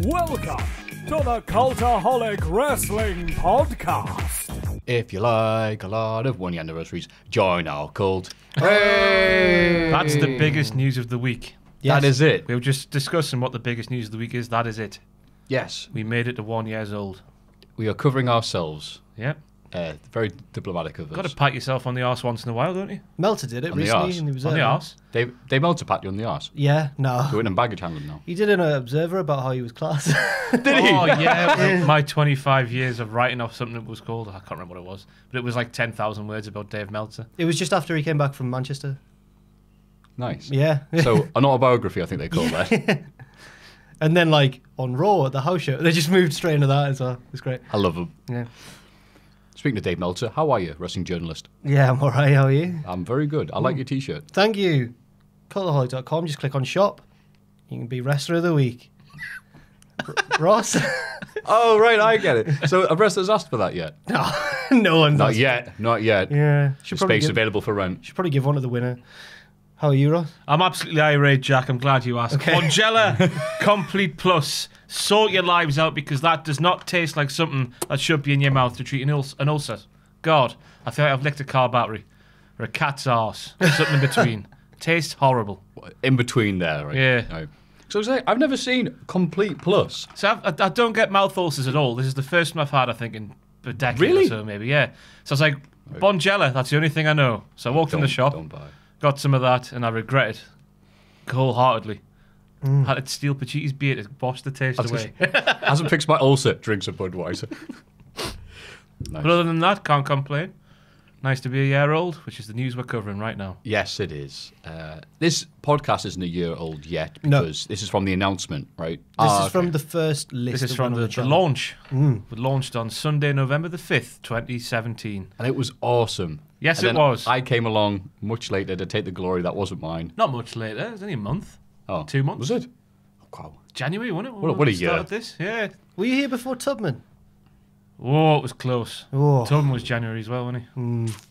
Welcome to the Cultaholic Wrestling Podcast. If you like a lot of one-year anniversaries, join our cult. Hey! That's the biggest news of the week. Yes. That is it. We were just discussing what the biggest news of the week is. That is it. Yes. We made it to 1 year old. We are covering ourselves. Yeah. Very diplomatic of us. Got to pat yourself on the arse once in a while, don't you? Melter did it On the recently. arse. And he was On the arse. Dave Meltzer pat you on the arse. Yeah, no. Doing in baggage handling now. He did an Observer about how he was class. Did he? Oh, yeah. My 25 years of writing off something that was called, I can't remember what it was, but it was like 10,000 words about Dave Meltzer. It was just after he came back from Manchester. Nice. Yeah. So, an autobiography, I think they call that. And then, like, on Raw at the house show, they just moved straight into that as well. It was great. I love him. Yeah. Speaking of Dave Meltzer, how are you, wrestling journalist? Yeah, I'm all right. How are you? I'm very good. I like your t-shirt. Thank you. Cultaholic.com. Just click on shop. You can be Wrestler of the Week. Ross? Oh, right, I get it. So, have wrestlers asked for that yet? No, no one's Not asked. yet. Not yet. Yeah. Space available for rent. Should probably give one to the winner. How are you, Ross? I'm absolutely irate, Jack. I'm glad you asked. Okay. Angela Complete Plus. Sort your lives out, because that does not taste like something that should be in your mouth to treat an ulcer. God, I feel like I've licked a car battery or a cat's arse or something in between. Tastes horrible. In between there, right? Yeah. Right. So, I've never seen Complete Plus. So I don't get mouth ulcers at all. This is the first one I've had, I think, in a decade Really? or so, maybe. Yeah. So I was like, Bonjela, that's the only thing I know. So I walked in the shop, Don't buy. got some of that, and I regret it wholeheartedly. Had to steal Pachiti's beer to wash the taste away. Hasn't fixed my ulcer. Drinks a Budweiser. Nice. But other than that, can't complain. Nice to be a year old, which is the news we're covering right now. Yes, it is. This podcast isn't a year old yet No. because this is from the announcement, right? This is from the first list. This is that from went on the channel. launch. We launched on Sunday, November the 5th, 2017. And it was awesome. Yes, And it then was. I came along much later to take the glory that wasn't mine. Not much later. It was only a month. Oh, 2 months. Was it? Oh, wow. January, wasn't it? What a when we year. started this? Yeah. Were you here before Tubman? Oh, it was close. Oh. Tubman was January as well, wasn't he?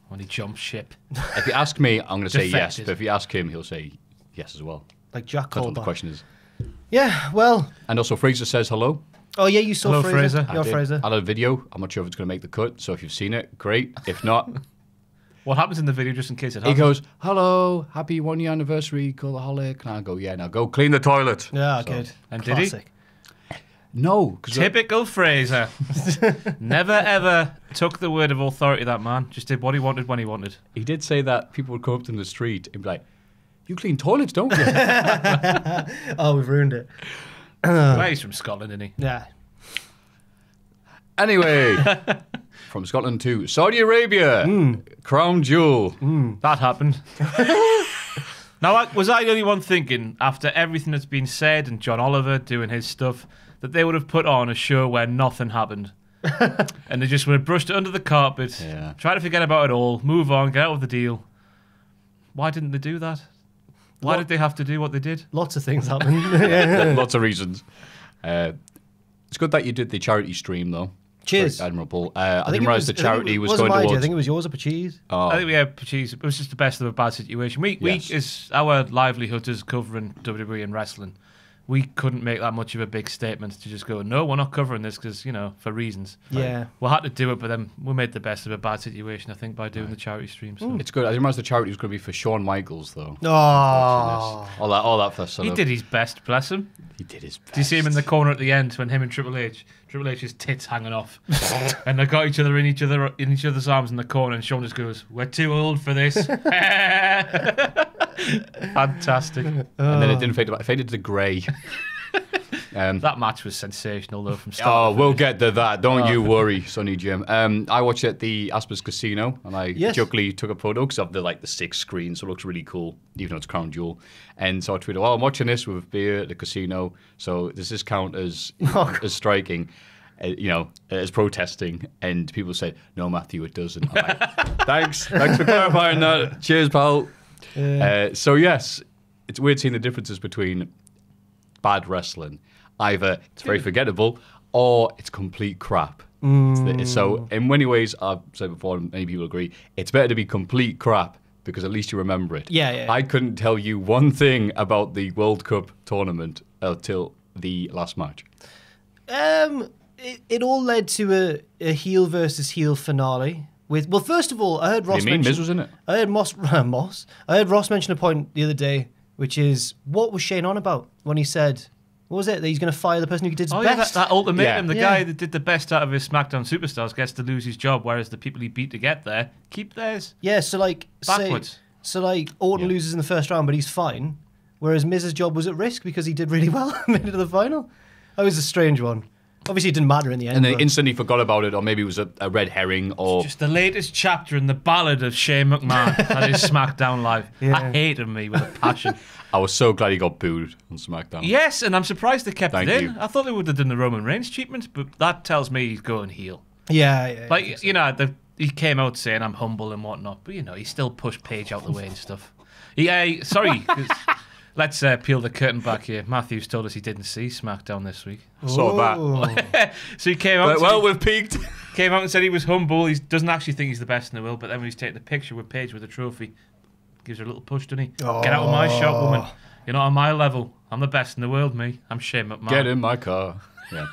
When he jumped ship. If you ask me, I'm going to say yes. Defected. But if you ask him, he'll say yes as well. Like Jack That's what called the back. question is. Yeah, well. And also, Fraser says hello. Oh, yeah, you saw Hello, Fraser. Fraser. You're I did. Fraser. I had a video. I'm not sure if it's going to make the cut. So if you've seen it, great. If not, What happens in the video, just in case it he hasn't? goes, hello, happy 1 year anniversary, Cultaholic. And I go, yeah, now go clean the toilet. Yeah, So- good. And did he? Classic. No. 'cause Typical Fraser. Never ever took the word of authority, that man. Just did what he wanted when he wanted. he did say that people would come up to him in the street and be like, you clean toilets, don't you? Oh, we've ruined it. Well, he's from Scotland, isn't he? Yeah. Anyway, from Scotland to Saudi Arabia, Crown Jewel. That happened. Now, was I the only one thinking, after everything that's been said and John Oliver doing his stuff, that they would have put on a show where nothing happened? And they just would have brushed it under the carpet, Yeah. try to forget about it all, move on, get out of the deal. Why didn't they do that? Why did they have to do what they did? Lots of things happened. Yeah. Lots of reasons. It's good that you did the charity stream, though. Cheers. Very admirable. I didn't think it realize the charity was going wasn't towards... mine, I think it was yours or Pachees. Oh, I think we had Pachees. It was just the best of a bad situation. We Yes. is our livelihood is covering WWE and wrestling. We couldn't make that much of a big statement to just go, no, we're not covering this because, for reasons. Yeah. We had to do it, but then we made the best of a bad situation, I think, by doing the charity stream. So. it's good. I didn't realize the charity was going to be for Shawn Michaels, though. Oh. All that for sort He of- did his best, bless him. He did his best. Do you see him in the corner at the end when him and Triple H's tits hanging off, and they got each other in each other's arms in the corner, and Shawn just goes, "We're too old for this." Fantastic. And then it didn't fade. It faded to grey. That match was sensational, though, from start. Oh, we'll get to that. Don't you worry, Sonny Jim. I watched it at the Aspers Casino, and I jokingly took a photo because of the 6 screens, so it looks really cool, even though it's Crown Jewel. And so I tweeted, "Oh, I'm watching this with a beer at the casino. So does this count as as striking?" As protesting, and people said, "No, Maffew, it doesn't." I'm like, thanks for clarifying that. Cheers, pal. So yes, it's weird seeing the differences between bad wrestling. Either it's very forgettable, or it's complete crap. So in many ways, I've said before, and many people agree, it's better to be complete crap because at least you remember it. Yeah. I couldn't tell you one thing about the World Cup tournament till the last match. It all led to a heel versus heel finale. Well, first of all, I heard Ross mention... Miz was in it? I heard I heard Ross mention a point the other day, which is, what was Shane on about when he said... What was it? That he's going to fire the person who did best? That ultimatum. The guy that did the best out of his SmackDown superstars gets to lose his job, whereas the people he beat to get there keep theirs. Yeah, so like... Backwards. Orton loses in the first round, but he's fine. Whereas Miz's job was at risk because he did really well and made it to the final. That was a strange one. Obviously, it didn't matter in the end. And they instantly forgot about it, or maybe it was a red herring, or... Just the latest chapter in the ballad of Shane McMahon that is SmackDown Live. Yeah. I hated me with a passion. I was so glad he got booed on SmackDown. Yes, and I'm surprised they kept Thank it in. you. I thought they would have done the Roman Reigns treatment, but that tells me he's going heel. Yeah. Like, you know, he came out saying I'm humble and whatnot, but, you know, he still pushed Paige out the way and stuff. Sorry, 'cause let's peel the curtain back here. Maffew's told us he didn't see SmackDown this week. Saw that. So he came out. Well, we've peaked. Came out and said he was humble. He doesn't actually think he's the best in the world, but then when he's taking the picture with Paige with the trophy, gives her a little push, doesn't he? Oh. Get out of my shop, woman. You're not on my level. I'm the best in the world, me. I'm Shane McMahon. Get in my car. Yeah.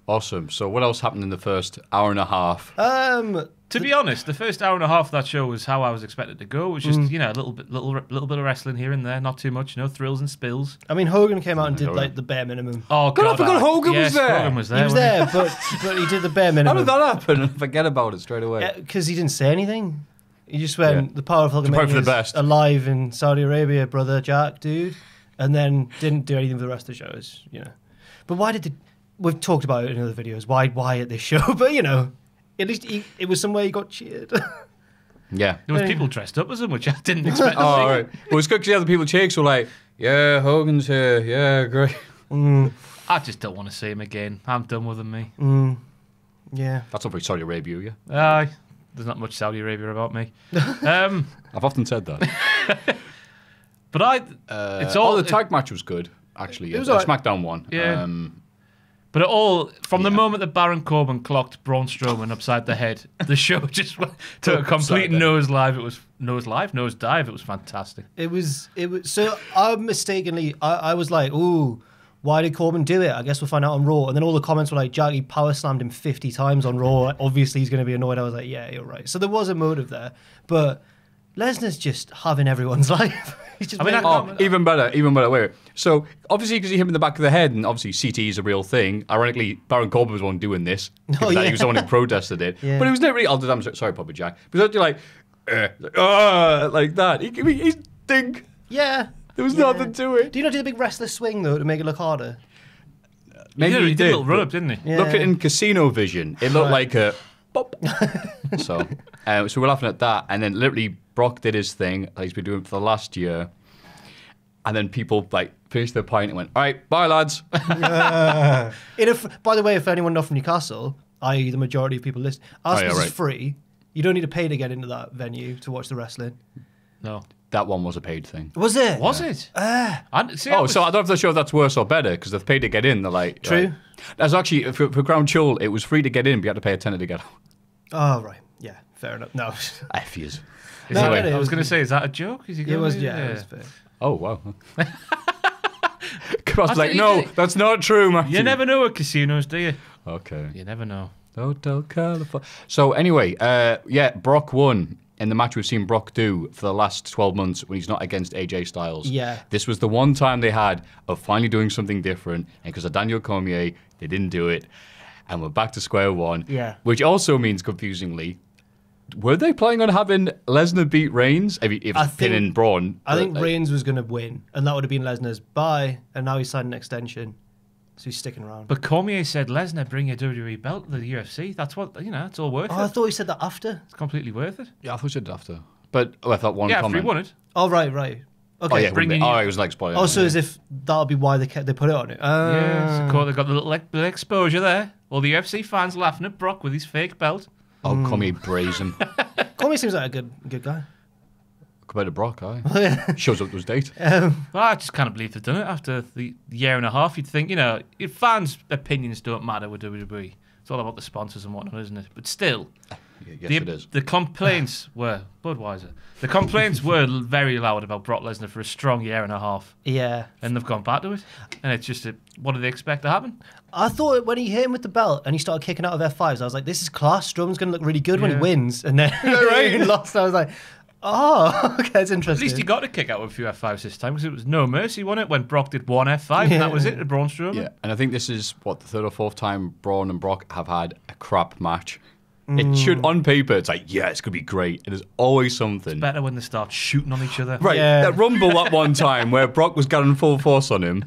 Awesome. So what else happened in the first hour and a half? To be honest, the first hour and a half of that show was how I was expected to go. It was just, you know, a little bit of wresling here and there, not too much, you know, thrills and spills. I mean, Hogan came out and did like the bare minimum. Oh God, I forgot Hogan was there. Hogan was there. He was there, but he did the bare How minimum. did that happen? Forget about it straight away. Because he didn't say anything. He just went, the power of Hogan for the is best. alive in Saudi Arabia, brother Jack, dude. And then didn't do anything for the rest of the show. It's, you know. But why did we've talked about it in other videos. Why at this show? But, you know, at least it was somewhere he got cheered. Yeah. There was people dressed up as him, which I didn't expect to see. Oh, right. Well, it's good because the other people cheeks were like, yeah, Hogan's here. Yeah, great. I just don't want to see him again. I'm done with him, me. Yeah. That's not very Saudi Arabia, yeah? Aye. There's not much Saudi Arabia about me. I've often said that. But it's all the tag match was good, actually. It was SmackDown one. Yeah. But it all, from the moment that Baron Corbin clocked Braun Strowman upside the head, the show just went to a complete nosedive. It was nosedive. It was fantastic. It was. So I mistakenly, I was like, ooh, why did Corbin do it? I guess we'll find out on Raw. And then all the comments were like, Jack, he power slammed him 50 times on Raw. Obviously, he's going to be annoyed. I was like, yeah, you're right. So there was a motive there. But Lesnar's just having everyone's life. He's just even better. Wait. So, obviously, because he hit him in the back of the head, and obviously CT is a real thing. Ironically, Baron Corbin was the one doing this. He was the one who protested it. Yeah. But it was literally, I'm sorry, Papa Jack. It was literally like that. He's think. Yeah. There was nothing to it. Do you not do the big wrestler swing, though, to make it look harder? Maybe he did a little run-up, didn't he? Yeah. Look at in Casino Vision. It looked like a pop. So we're laughing at that. And then literally Brock did his thing that he's been doing for the last year. And then people like finished their pint and went, all right, bye, lads. By the way, if anyone not from Newcastle, i.e. the majority of people listening, is free. You don't need to pay to get into that venue to watch the wrestling. No. That one was a paid thing. Was it? Was it? So I don't have to show if that's worse or better because they've paid to get in. They're like, true. Right. That's actually for Crown Jewel. It was free to get in, but you had to pay a tenner to get out. Oh right, yeah, fair enough. No, F yous. Anyway, I was going to say, is that a joke? Is he going? It was, yeah. It was fair. Oh wow. I was like, no, that's not true, Matthew. You never know at casinos, do you? Okay. You never know. Hotel California. So anyway, Brock won. In the match we've seen Brock do for the last 12 months when he's not against AJ Styles. Yeah. This was the one time they had of finally doing something different. And because of Daniel Cormier, they didn't do it. And we're back to square one. Yeah. Which also means, confusingly, were they planning on having Lesnar beat Reigns? If pinning Braun. I think Reigns was going to win. And that would have been Lesnar's bye. And now he's signed an extension. So he's sticking around. But Cormier said, Lesnar, bring your WWE belt to the UFC. That's what, it's all worth it. I thought he said that after. It's completely worth it. Yeah, I thought he said after. But I thought one comment. Yeah, after he won it. Oh, right. Okay. Oh, yeah, it was like spoiler. Also, as if that'll be why they put it on it. Yeah, so they got the little exposure there. All the UFC fans laughing at Brock with his fake belt. Oh, Cormier brazen. Cormier seems like a good guy. Compared to Brock, aye. Shows up to his date. Well, I just can't believe they've done it after the year and a half. You'd think, fans' opinions don't matter with WWE. It's all about the sponsors and whatnot, isn't it? But still, Yes, it is. The complaints were Budweiser. The complaints were very loud about Brock Lesnar for a strong year and a half. Yeah. And they've gone back to it. And it's just, what do they expect to happen? I thought when he hit him with the belt and he started kicking out of F5s, I was like, this is class. Strowman's going to look really good when he wins. And then he lost. I was like, oh, okay, that's interesting. At least he got a kick out with a few F5s this time because it was no mercy, wasn't it? When Brock did one F5 and that was it, Braun Strowman. Yeah, and I think this is, the third or fourth time Braun and Brock have had a crap match. It should, on paper, it's like, yeah, it's going to be great. And there's always something. Better when they start shooting on each other. Right, that Rumble that one time where Brock was going full force on him.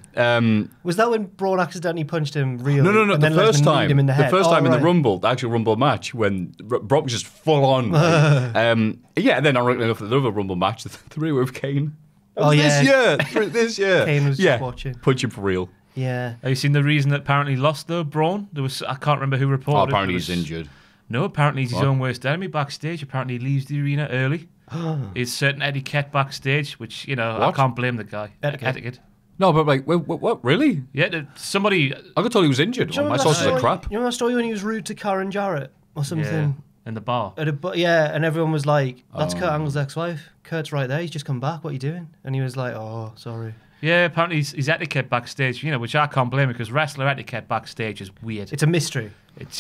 Was that when Braun accidentally punched him really? No, and the first time. Him in the head? First time in the Rumble, the actual Rumble match, when Brock was just full on. And then ironically enough, the other Rumble match, the three with Kane. This year. Kane was just watching. Punching for real. Yeah. Have you seen the reason that apparently lost, though, Braun? I can't remember who reported apparently he's injured. No, apparently he's his own worst enemy backstage. Apparently he leaves the arena early. It's certain etiquette backstage, which, I can't blame the guy. Etiquette. No, but like, what, really? Yeah, somebody... I got told he was injured. My sources are crap. You remember that story when he was rude to Karen Jarrett or something? Yeah, in the bar. And everyone was like, that's Kurt Angle's ex-wife. Kurt's right there. He's just come back. What are you doing? And he was like, oh, sorry. Yeah, apparently he's etiquette backstage, which I can't blame him because wrestler etiquette backstage is weird. It's a mystery. If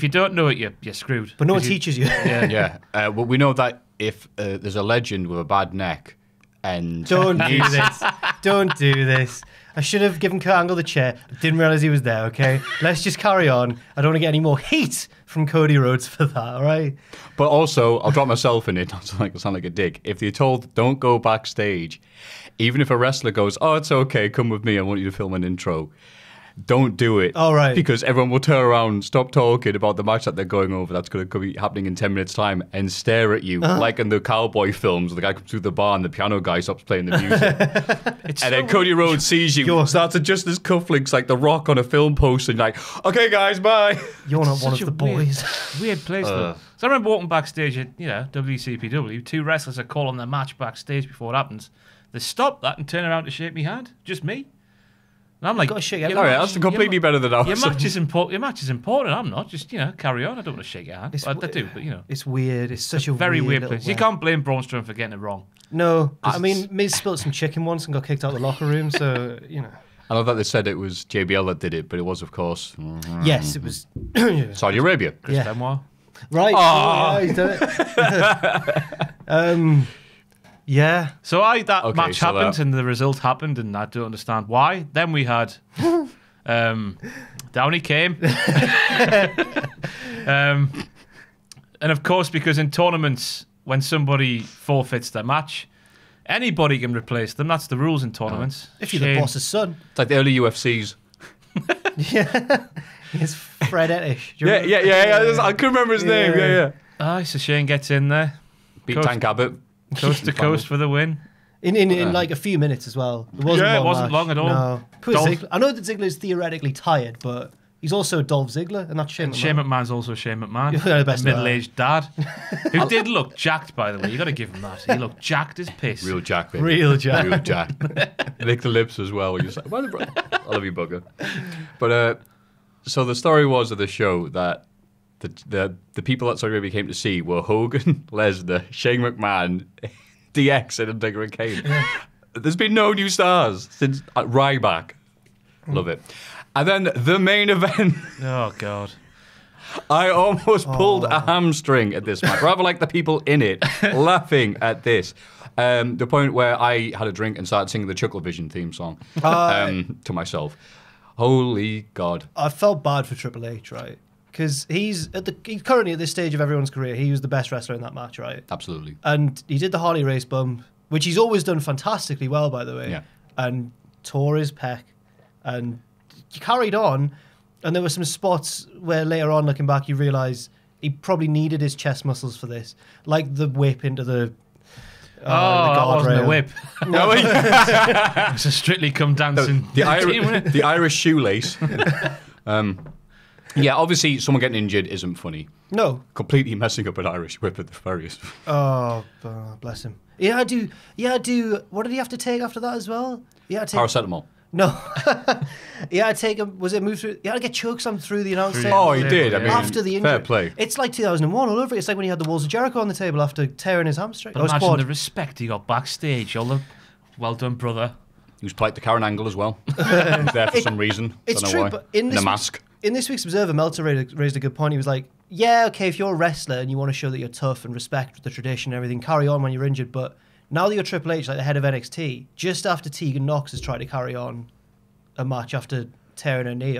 you don't know it, you're screwed. But no one teaches you. Yeah. Well, we know that if there's a legend with a bad neck, and don't do this. Don't do this. I should have given Kurt Angle the chair. I didn't realize he was there. Okay, let's just carry on. I don't want to get any more heat from Cody Rhodes for that. All right. But also, I'll drop myself in it. Not to sound like a dick. If you're told don't go backstage, even if a wrestler goes, "Oh, it's okay, come with me. I want you to film an intro." Don't do it. All right. Because everyone will turn around, stop talking about the match that they're going over that's going to be happening in 10 minutes' time and stare at you. Like in the cowboy films, the guy comes through the bar and the piano guy stops playing the music. Then Cody Rhodes sees you, starts to adjust his cufflinks like The Rock on a film poster, and you're like, okay, guys, bye. You're not one of the boys. Weird place, though. So I remember walking backstage at, WCPW. Two wrestlers are calling their match backstage before it happens. They stop that and turn around to shake me hand. Just me. And I'm like, got to shake all right, that's completely better than ours. Your match is important. I'm not. Just, carry on. I don't want to shake your hand. I do, but, It's weird. It's such a very weird place. Way. You can't blame Braun Strowman for getting it wrong. No. I mean, Miz spilled some chicken once and got kicked out of the locker room, so, I love that they said it was JBL that did it, but it was, of course... Yes, it was... Saudi Arabia. Chris Benoit. Right. Oh, he's done it. Yeah. So match happened and the result happened and I don't understand why. Then we had Downey came. And of course, because in tournaments, when somebody forfeits their match, anybody can replace them. That's the rules in tournaments. If you're the boss's son. It's like the early UFCs. Yeah. It's Fred Ettish. Yeah. I couldn't remember his name. Yeah. So Shane gets in there. Beat Tank Abbott. Coast to coast for the win. In like a few minutes as well. It wasn't long at all. No. Ziggler. I know that Ziggler is theoretically tired, but he's also Dolph Ziggler, and that's Shane McMahon. Shane McMahon's also Shane McMahon. The best middle-aged dad. Who did look jacked, by the way. You got to give him that. He looked jacked as piss. Real jack, baby. Real jack. Lick the lips as well. You're like, I love you, bugger. But so the story was of the show that the people that Saudi Arabia came to see were Hogan, Lesnar, Shane McMahon, DX, and Undertaker and Kane. There's been no new stars since Ryback. Love it. And then the main event. Oh, God. I almost pulled a hamstring at this match. Rather like the people in it laughing at this. The point where I had a drink and started singing the Chucklevision theme song to myself. Holy God. I felt bad for Triple H, right? Because he's currently at this stage of everyone's career, he was the best wrestler in that match, right? Absolutely. And he did the Harley Race bump, which he's always done fantastically well, by the way. Yeah. And tore his pec. And he carried on. And there were some spots where later on, looking back, you realise he probably needed his chest muscles for this. Like the whip into the that wasn't a whip. No, it's a Strictly Come Dancing. The Irish shoelace. Yeah, obviously, someone getting injured isn't funny. No. Completely messing up an Irish whip at the various. Oh, bless him. Yeah, I do. What did he have to take after that as well? Yeah, paracetamol. No. He had to take him. Was it moved through? He had to get chokeslammed through the announce table. Oh, he did. I mean, after the injury. fair play. It's like 2001 all over. It's like when he had the Walls of Jericho on the table after tearing his hamstring. But imagine the respect he got backstage. Well done, brother. He was polite to Karen Angle as well. He was there for some reason. It's Don't know true, why. but in the mask. In this week's Observer, Meltzer raised a good point. He was like, yeah, okay, if you're a wrestler and you want to show that you're tough and respect the tradition and everything, carry on when you're injured. But now that you're Triple H, like the head of NXT, just after Tegan Knox has tried to carry on a match after tearing her knee,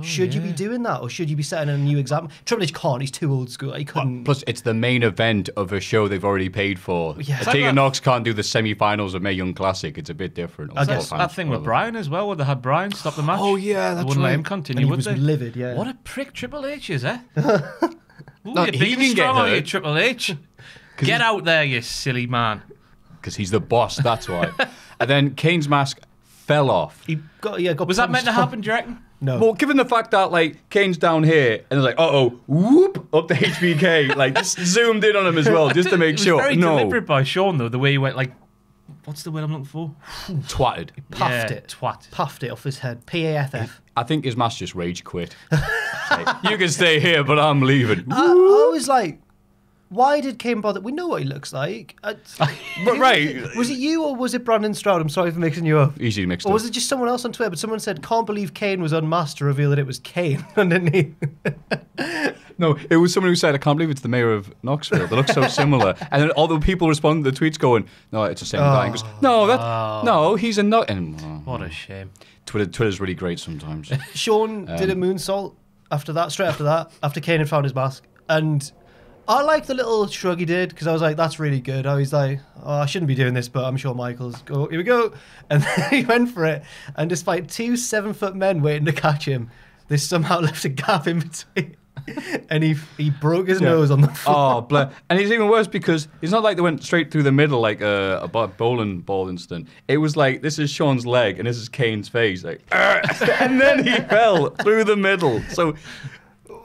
should you be doing that, or should you be setting a new example? Triple H can't. He's too old school. He couldn't. Plus, it's the main event of a show they've already paid for. Yeah. Tegan Knox can't do the semi-finals of Mae Young Classic. It's a bit different. I guess that thing with Brian as well, where they had Brian stop the match. Oh yeah, that's they wouldn't right. let him continue, And he would was they? livid. Yeah. What a prick Triple H is, eh? Ooh, No, you're he big and didn't get strong, are you, hurt. Triple H? Get out there, you silly man. Because he's the boss. That's why. And then Kane's mask fell off. He got Was that meant to punched. happen, do you reckon? No. Well, given the fact that like Kane's down here and it's like, whoop up the HBK, like just zoomed in on him as well, just to make It was sure. very No, deliberate by Sean, though, the way he went like, what's the word I'm looking for? twatted. Puffed Yeah, it. twat. Puffed it off his head. PAFF. I think his mask just rage quit. Like, you can stay here, but I'm leaving. I was like, why did Kane bother? We know what he looks like. Right. Was it you or was it Brandon Stroud? I'm sorry for mixing you up. Easily mixed Or up. was it just someone else on Twitter? But someone said, can't believe Kane was unmasked to reveal that it was Kane underneath. No, it was someone who said, I can't believe it's the mayor of Knoxville. They look so similar. And then all the people responded to the tweets going, no, it's the same guy. And goes, no, he's a nut. And, What a shame. Twitter's really great sometimes. Sean did a moonsault after that, straight after that, after Kane had found his mask. And I liked the little shrug he did because I was like, that's really good. I was like, I shouldn't be doing this, but I'm sure Michael's go, here we go. And then he went for it. And despite 2 7-foot men waiting to catch him, they somehow left a gap in between. And he broke his nose on the floor. Oh, and it's even worse because it's not like they went straight through the middle like a bowling ball incident. It was like, this is Sean's leg and this is Kane's face. Like, and then he fell through the middle. So,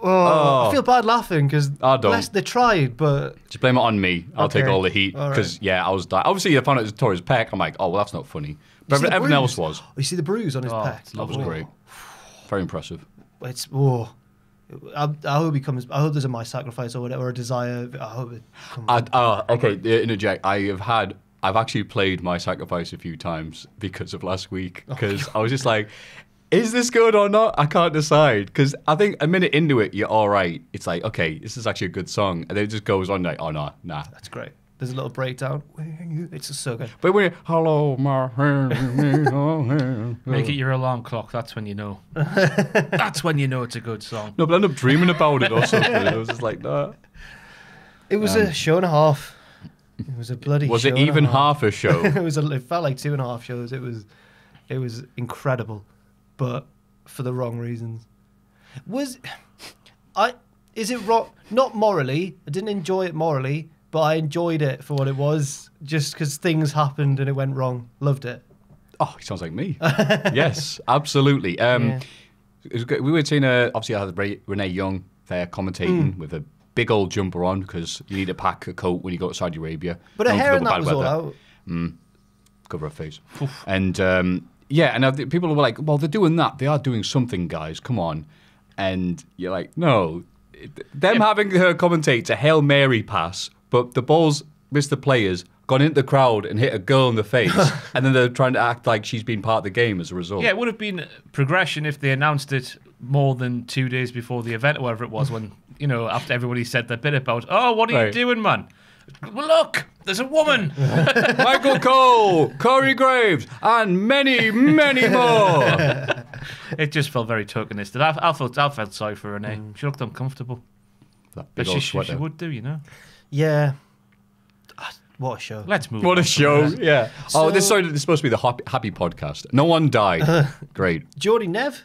I feel bad laughing because I don't. they tried, but... just blame it on me. I'll take Okay. all the heat. All right. Because, I was dying. Obviously, I found out it was tore his pec. I'm like, oh, well, that's not funny. But You see the everyone else bruise? was. You see the bruise on his pec? it's That was lovely. great. Very impressive. It's I hope he comes. I hope there's a My Sacrifice or whatever, or a desire. I hope it comes. Okay, interject. I've actually played My Sacrifice a few times because of last week. Because I was just like, is this good or not? I can't decide. Because I think a minute into it, you're all right. It's like, okay, this is actually a good song. And then it just goes on like, oh, no, nah. That's great. There's a little breakdown. It's just so good. But when you hello, my hand. Make it your alarm clock, that's when you know. That's when you know it's a good song. No, but I ended up dreaming about it or something. It was just like, nah. It was a show and a half. It was a bloody. Was show it and a even half. half a show? It felt like 2.5 shows. It was incredible, but for the wrong reasons. Is it wrong? Not morally. I didn't enjoy it morally, but I enjoyed it for what it was, just because things happened and it went wrong. Loved it. Oh, he sounds like me. Yes, absolutely. It was good. We were seeing, obviously, I had Renee Young there commentating with a big old jumper on because you need to pack a coat when you go to Saudi Arabia. But her Known for hair the and that bad was all weather. out. Cover her face. And and people were like, well, they're doing that. They are doing something, guys. Come on. And you're like, no. Them having her commentate a Hail Mary pass, but the ball's missed the players, gone into the crowd and hit a girl in the face, and then they're trying to act like she's been part of the game as a result. Yeah, it would have been progression if they announced it more than 2 days before the event or whatever it was when, after everybody said their bit about, oh, what are you doing, man? Well, look, there's a woman. Michael Cole, Corey Graves, and many, many more. It just felt very tokenistic. I felt sorry for Renee. She looked uncomfortable. That But big old she sweater. would do, Yeah. What a show. Let's move What on a show, yeah. This So- is supposed to be the happy podcast. No one died. Great. Jordy Nev.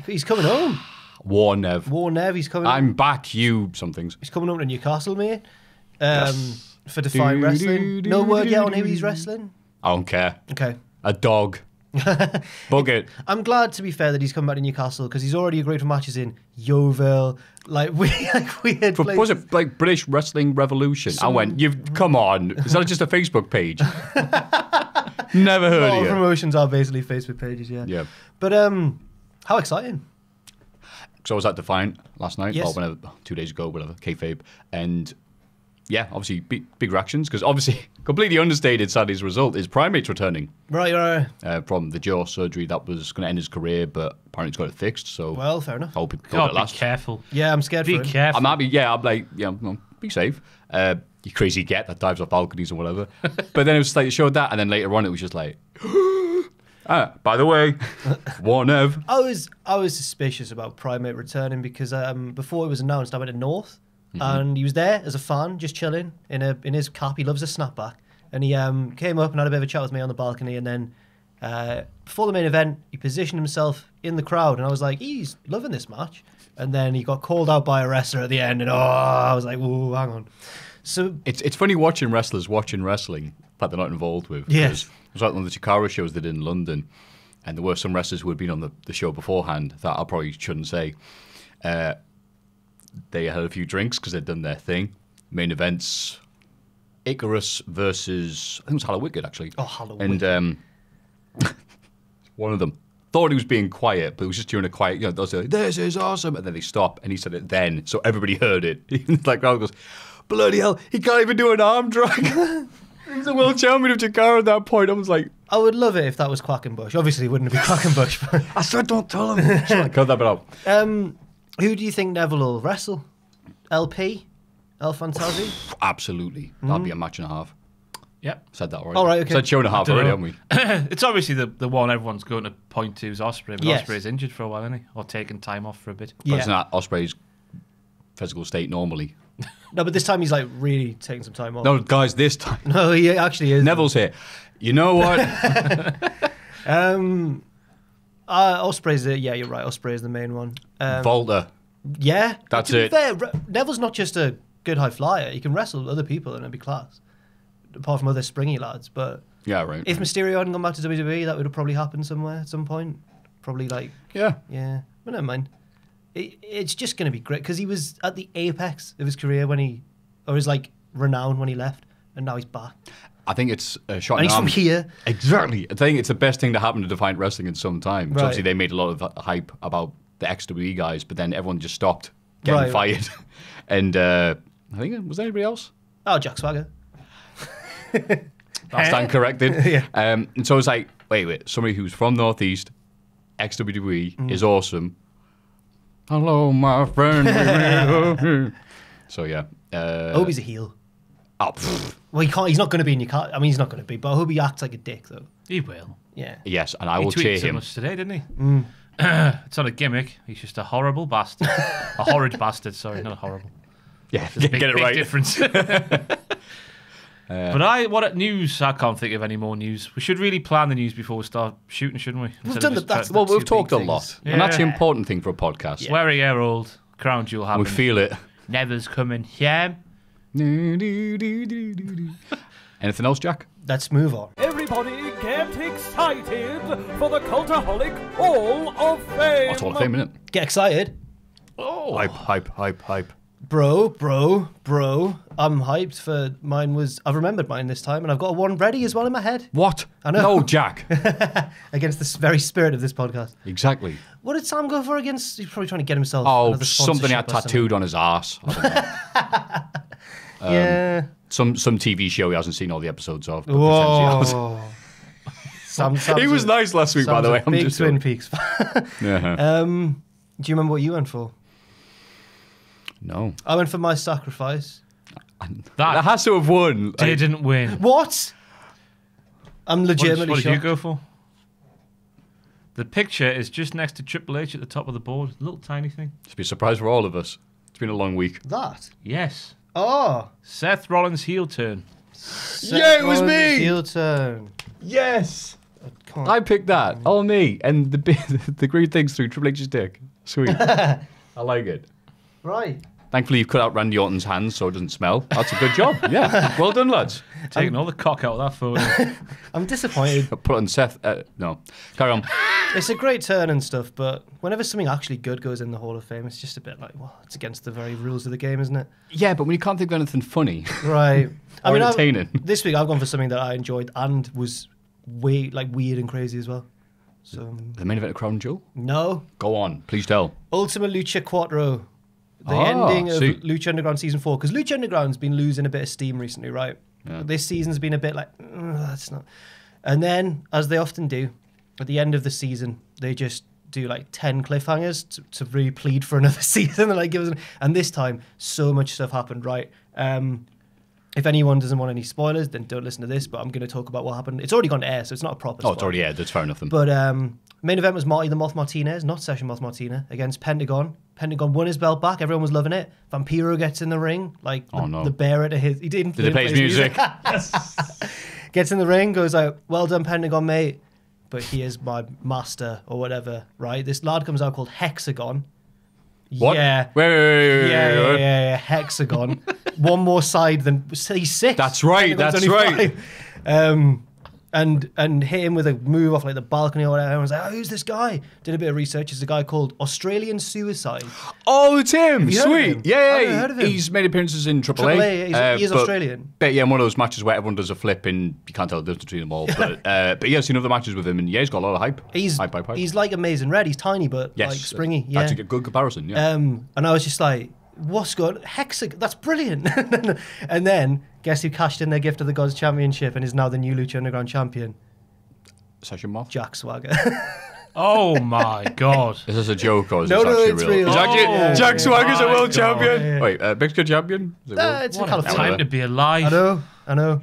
He's coming home. War Nev. War Nev. He's coming. I'm back, you somethings. He's coming home to Newcastle, mate. For Defiant Wrestling. No word yet on who he's wrestling. I don't care. Okay. A dog. Bug it. I'm glad, to be fair, that he's come back to Newcastle because he's already agreed for matches in Yeovil, like weird But places. was it like British Wrestling Revolution? I went, come on. Is that just a Facebook page? Never heard All of you. promotions are basically Facebook pages, yeah. Yeah. But how exciting. So I was at Defiant last night, Yes. or whenever, 2 days ago, whatever, kayfabe. And yeah, obviously big reactions, because obviously completely understated, sadly, as a result, is Primate's returning Right. from the jaw surgery that was going to end his career, but apparently he's got it fixed. So Well, fair enough. I hope it God, be lasts. careful. Yeah, I'm scared Be for him. careful. I'm happy, yeah, I'm like, yeah, no, be safe. You crazy get that dives off balconies or whatever. But then it was like, it showed that, and then later on it was just like, by the way, One Ev. I was suspicious about Primate returning because before it was announced, I went to North and he was there as a fan, just chilling in his cap. He loves a snapback, and he came up and had a bit of a chat with me on the balcony. And then before the main event, he positioned himself in the crowd, and I was like, he's loving this match. And then he got called out by a wrestler at the end, and I was like, whoa, hang on. So It's funny watching wrestlers watching wrestling that they're not involved with. Yes. It was like one of the Chikara shows they did in London, and there were some wrestlers who had been on the show beforehand that I probably shouldn't say. They had a few drinks because they'd done their thing. Main events, Icarus versus, I think it was Hallowicked actually. Oh, Hallowicked. And one of them thought he was being quiet, but it was just during a quiet, they'll say, this is awesome, and then they stop, and he said it then, so everybody heard it. Like, crowd goes, bloody hell, he can't even do an arm drag. He was a world champion of Chikara at that point. I was like, I would love it if that was Quackenbush. Obviously, it wouldn't be Quackenbush. But I said, don't tell him. Cut that bit out. who do you think Neville will wrestle? LP? El Fantasy? Absolutely. That'd be a match and a half. Yep. Said that already. All right, okay. Said show and a half Dunno. already, haven't we? It's obviously the one everyone's going to point to is Ospreay, but Yes. Ospreay's injured for a while, isn't he? Or taking time off for a bit. But it's not Ospreay's physical state normally. No, but this time he's like really taking some time off. No, guys, this time. No, he actually is. Neville's here. You know what? Osprey's yeah, you're right. Osprey's the main one. Volta. Yeah, That's to be it. fair, Neville's not just a good high flyer. He can wrestle other people and it'd be class. Apart from other springy lads, but Yeah, right. if Mysterio hadn't gone back to WWE, that would have probably happened somewhere at some point. Probably like Yeah. yeah, but never mind. It's just going to be great because he was at the apex of his career or his like renown when he left, and now he's back. I think it's a shot And in he's the from arm. here. Exactly. I think it's the best thing to happen to Defiant Wrestling in some time. 'Cause Right. obviously, they made a lot of hype about the XWE guys, but then everyone just stopped getting Right. fired. And I think, was there anybody else? Oh, Jack Swagger. I stand corrected. Yeah. And so it's like, wait, somebody who's from Northeast, XWE, is awesome. Hello, my friend. So yeah. I hope he's a heel. Oh, pfft. Well, he can't. He's not going to be in your car. I mean, he's not going to be, but I hope he acts like a dick though. He will. Yeah. Yes, and I He will cheer tweeted so him. much today, didn't he? It's not a gimmick. He's just a horrible bastard. A horrid bastard. Sorry, not horrible. Yeah, There's a big, get it big right. difference. But what news? I can't think of any more news. We should really plan the news before we start shooting, shouldn't we? We've Instead done of just that's trying- Well, the we've two talked big a things. lot, and that's the Yeah. important thing for a podcast. We're a year old. Crown Jewel We happened. feel it. Never's coming. Yeah. Anything else, Jack? Let's move on. Everybody get excited for the Cultaholic Hall of Fame. That's all of fame, isn't it? Get excited, Oh, hype. bro. I'm hyped for mine. I've remembered mine this time, and I've got one ready as well in my head What? I know. No, Jack. against the very spirit of this podcast. Exactly. What did Sam go for against? He's probably trying to get himself. Oh, another something he had sponsorship or tattooed on his ass. I don't know. something. Yeah. Some TV show he hasn't seen all the episodes of. But pretends he has. Whoa. Sam's He was nice last week, by Sam's the a way. I'm big just Twin saying. Peaks. Yeah. Do you remember what you went for? No. I went for My Sacrifice. That has to have won. Like, Didn't win. What? I'm legitimately What did you shocked. go for? The picture is just next to Triple H at the top of the board. A little tiny thing. It's been a surprise for all of us. It's been a long week. That? Yes. Oh. Seth Rollins' heel turn. Yeah, it was Rollins' me. Heel turn. Yes. Can't- I picked that. All me. And the green things through Triple H's dick. Sweet. I like it. Right. Thankfully, you've cut out Randy Orton's hands so it doesn't smell. That's a good job. Yeah. Well done, lads. Taking all the cock out of that photo. I'm disappointed. Put it on Seth. No. Carry on. It's a great turn and stuff, but whenever something actually good goes in the Hall of Fame, it's just a bit like, well, it's against the very rules of the game, isn't it? Yeah, but when you can't think of anything funny. Right. Or entertaining. This week I've gone for something that I enjoyed and was weird and crazy as well. So the main event of Crown Jewel? No. Go on, please tell. Ultima Lucha Cuatro. The ending of Lucha Underground Season 4. Because Lucha Underground's been losing a bit of steam recently, right? Yeah. This season's been a bit like, that's not. And then, as they often do, at the end of the season, they just do like 10 cliffhangers to really plead for another season. And, like, and this time, so much stuff happened, right? If anyone doesn't want any spoilers, then don't listen to this, but I'm going to talk about what happened. It's already gone to air, so it's not a proper spoiler. It's already aired. That's fair enough then. But main event was Marty the Moth Martinez, not Session Moth Martina, against Pentagon. Pentagon won his belt back. Everyone was loving it. Vampiro gets in the ring, like the bearer to his... He didn't Did they play his music? Gets in the ring, goes out, well done, Pentagon, mate. But he is my master, or whatever, right? This lad comes out called Hexagon. What? Yeah. Wait. Yeah. Hexagon. One more side than... He's 6. That's right. That's right. 5. And hit him with a move off like the balcony or whatever. I was like, who's this guy? Did a bit of research. It's a guy called Australian Suicide. Oh, it's him. Sweet. I've Yeah. heard of him. He's made appearances in AAA. He's Australian. But yeah, one of those matches where everyone does a flip and you can't tell the difference between them all. But yeah, I've seen other matches with him and yeah, he's got a lot of hype. Hype. He's like Amazing Red. He's tiny but like springy. Yeah. That's a good comparison. Yeah. And I was just like, what's good? Hexagon. That's brilliant. And then guess who cashed in their Gift of the Gods Championship and is now the new Lucha Underground champion? Session Moth? Jack Swagger. Oh my God. Is this a joke or is No, this it's actually real. Jack Swagger's a world champion? Yeah. Wait, Mexico champion? Is it world? It's in What a California. time to be alive. I know.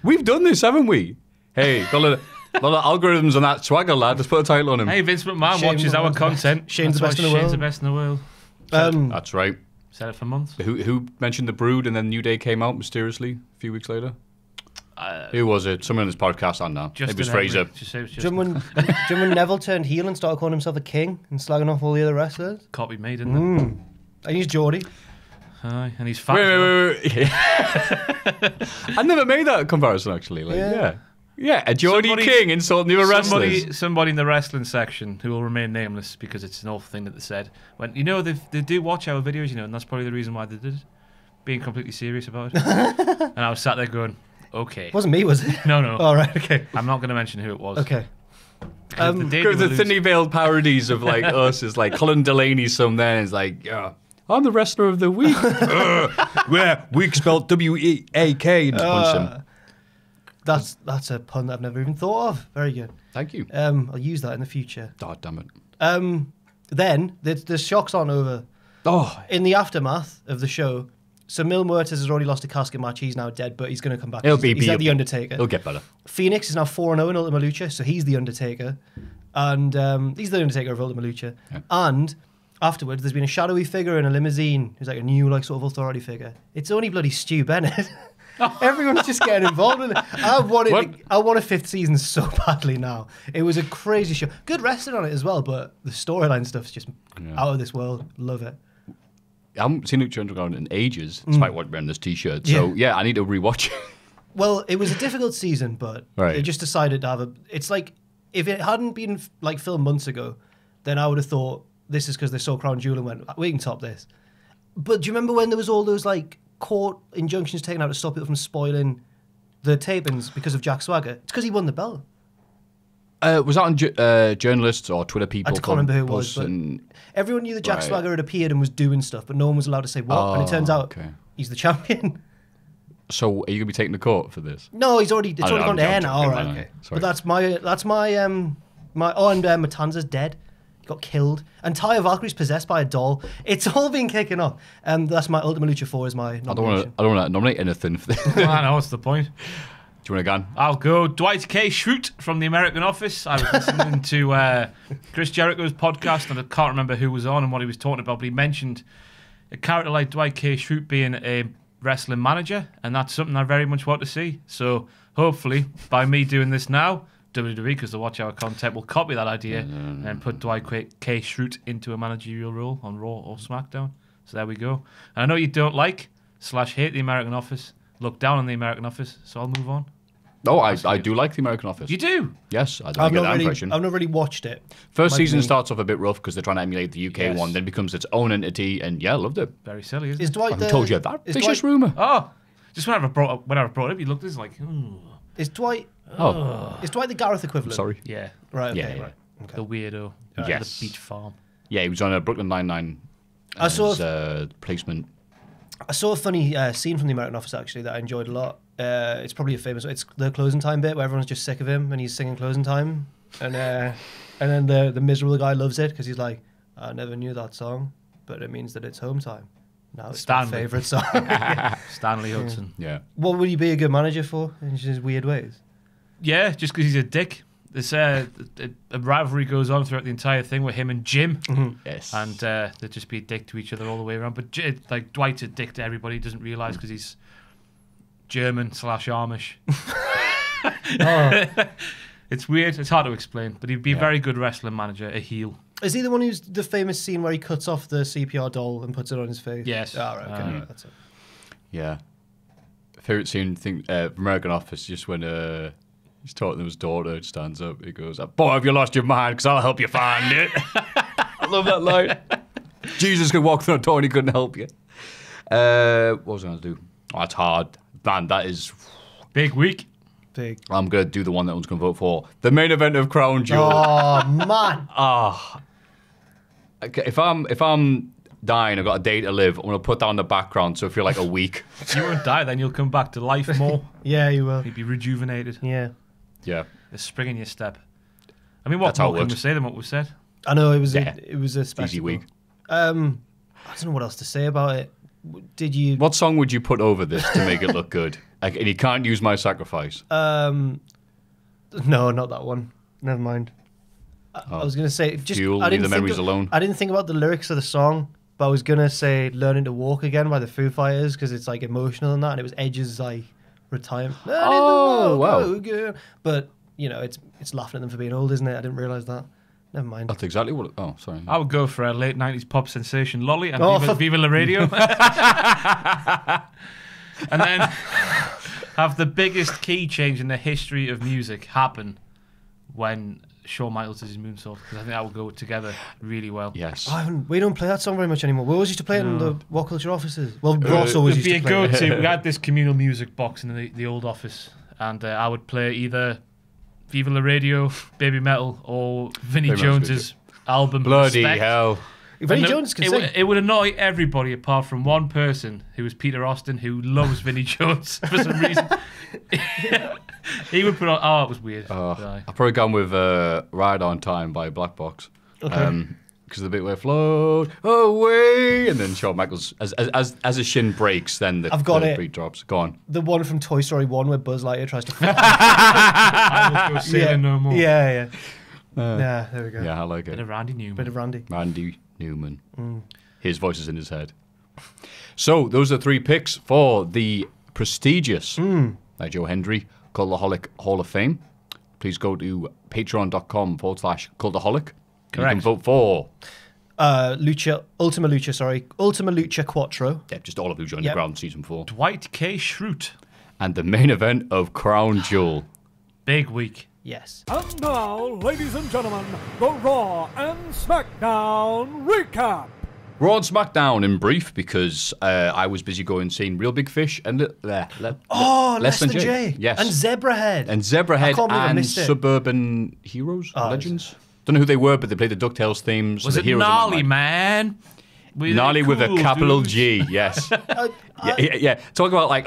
We've done this, haven't we? Hey, got a lot of algorithms on that Swagger lad. Let's put a title on him. Hey, Vince McMahon watches our content. Shane's the best in the Shane's world. the best in the world. That's right. Said it for months. Who mentioned the Brood and then New Day came out mysteriously a few weeks later? Who was it? Someone on this podcast, I don't know. It was Fraser. Jim when Neville turned heel and started calling himself a king and slagging off all the other wrestlers? Can't be made, isn't it? And he's Geordie. Aye, and he's fat. Wait. I never made that comparison, actually. Like, yeah, a Geordie king insulting the other wrestlers. Somebody in the wrestling section who will remain nameless because it's an awful thing that they said. When they do watch our videos, and that's probably the reason why they did it. Being completely serious about it. And I was sat there going, okay. It wasn't me, was it? No. All right, okay. I'm not going to mention who it was. Okay. The thinly veiled parodies of like us is like Colin Delaney's some there and it's like, yeah, I'm the wrestler of the week. Where week spelled W-E-A-K and punch him. That's a pun that I've never even thought of. Very good. Thank you. I'll use that in the future. Oh, damn it. Then the shocks aren't over. Oh, In the aftermath of the show, so Mil Muertes has already lost a casket match. He's now dead, but he's going to come back. He's like the Undertaker. He'll get better. Phoenix is now 4-0 in Ultima Lucha, so he's the Undertaker. And he's the Undertaker of Ultima Lucha. Yeah. And afterwards, there's been a shadowy figure in a limousine who's like a new like sort of authority figure. It's only bloody Stu Bennett. Everyone's just getting involved in it. I want a 5th season so badly now. It was a crazy show. Good wrestling on it as well, but the storyline stuff's just out of this world. Love it. I haven't seen Lucha Underground in ages, despite wearing this T-shirt. So yeah, I need to rewatch it. Well, it was a difficult season, but they just decided to have a. It's like if it hadn't been like filmed months ago, then I would have thought this is because they saw Crown Jewel and went, we can top this. But do you remember when there was all those like court injunctions taken out to stop people from spoiling the tapings because of Jack Swagger? It's because he won the belt. Was that on journalists or Twitter people? I can't remember who it was, but everyone knew that Jack Swagger had appeared and was doing stuff, but no one was allowed to say what. And it turns out he's the champion. So are you gonna be taking the court for this? No, it's already gone to air now. All right, okay. But that's my Matanza's dead. He got killed. And Taya Valkyrie's possessed by a doll. It's all been kicking off. That's my Ultima Lucha 4 is my nomination. I don't want to nominate anything for this. I know, what's the point? Do you want to go on? I'll go Dwight K. Schrute from the American Office. I was listening to Chris Jericho's podcast and I can't remember who was on and what he was talking about, but he mentioned a character like Dwight K. Schrute being a wrestling manager, and that's something I very much want to see. So hopefully, by me doing this now, WWE, because they watch our content, will copy that idea and put Dwight K. Schrute into a managerial role on Raw or SmackDown. So there we go. And I know you don't /hate the American Office, look down on the American Office, so I'll move on. Oh, I do like the American Office. You do? Yes, I don't get that impression. I've not really watched it. First season starts off a bit rough because they're trying to emulate the UK one, then becomes its own entity, and yeah, loved it. Very silly, isn't it? I told you that. Vicious rumour. Oh, Just whenever I brought it up, he looked at us like, ooh. Is Dwight the Gareth equivalent? Sorry. Yeah. Right, okay. Yeah. Right. Okay. The weirdo. Yes. The beach farm. Yeah, he was on a Brooklyn Nine-Nine placement. I saw a funny scene from The American Office, actually, that I enjoyed a lot. It's probably it's the closing time bit where everyone's just sick of him and he's singing closing time. And then the miserable guy loves it because he's like, I never knew that song, but it means that it's home time. Now it's my favourite song. Stanley Hudson. Yeah. What would he be a good manager for in his weird ways? Yeah, just because he's a dick. This a rivalry goes on throughout the entire thing with him and Jim. Mm-hmm. Yes. And they just be a dick to each other all the way around. But Dwight's a dick to everybody. He doesn't realise because he's German/Amish. It's weird. It's hard to explain. But he'd be a very good wrestling manager, a heel. Is he the one who's the famous scene where he cuts off the CPR doll and puts it on his face? Yes. Oh, right, okay. That's it. Yeah. Favourite scene, American Office, just when he's talking to his daughter, stands up, he goes, boy, have you lost your mind? Because I'll help you find it. I love that line. Jesus could walk through a door and he couldn't help you. What was I going to do? Oh, that's hard. Man, that is... Big week. Big. I'm going to do the one that everyone's going to vote for. The main event of Crown Jewel. Oh, man. Okay, if I'm dying, I've got a day to live, I'm going to put that on the background so I feel like a week. If you won't die, then you'll come back to life more. Yeah, you will. You'll be rejuvenated. Yeah. Yeah. There's spring in your step. I mean, what more can we say than what we've said? I know, it was a special easy week. I don't know what else to say about it. Did you... What song would you put over this to make it look good? And you can't use My Sacrifice. No, not that one. Never mind. I was going to say... just Fuel, Leave the Memories Alone. I didn't think about the lyrics of the song, but I was going to say Learning to Walk Again by the Foo Fighters because it's like emotional and that, and it was Edge's like retirement. Oh, wow. Again. But, you know, it's laughing at them for being old, isn't it? I didn't realise that. Never mind. That's exactly what... Oh, sorry. I would go for a late 90s pop sensation, Lolly, and Viva La Radio. And then have the biggest key change in the history of music happen when Shawn Michaels does his moonsault, because I think that will go together really well. Yes. We don't play that song very much anymore. We always used to play it in the What Culture offices. Well, Ross always used to play it. It'd be a go-to. We had this communal music box in the old office, and I would play either Viva La Radio, Baby Metal, or Vinnie Jones's album. Bloody Respect. hell. Vinnie Jones can sing. It would annoy everybody apart from one person, who was Peter Austin, who loves Vinnie Jones for some reason. He would put on... Oh, it was weird. I've probably gone with Ride On Time by Black Box. Okay. Because of the bit where float away, and then Shawn Michaels, as his shin breaks, then the beat drops. Go on. The one from Toy Story 1 where Buzz Lightyear tries to fly. I will go sailing no more. Yeah. Yeah, there we go. Yeah, I like it. Bit of Randy Newman. Randy Newman. His voice is in his head. So, those are 3 picks for the prestigious Joe Hendry Cultaholic Hall of Fame. Please go to patreon.com/Cultaholic. Correct. You can vote for Ultima Lucha Quattro. Yeah, just all of Lucha Underground Season 4. Dwight K. Schrute. And the main event of Crown Jewel. Big week. Yes. And now, ladies and gentlemen, the Raw and SmackDown recap. Raw and SmackDown in brief because I was busy going seeing Real Big Fish and Less Than Jay. Yes. And Zebrahead. I can't believe I missed it. Suburban Heroes, Legends. Don't know who they were, but they played the DuckTales themes. Was the it Heroes Gnarly, man? Gnarly with a capital G, yes. Yeah. Talk about like,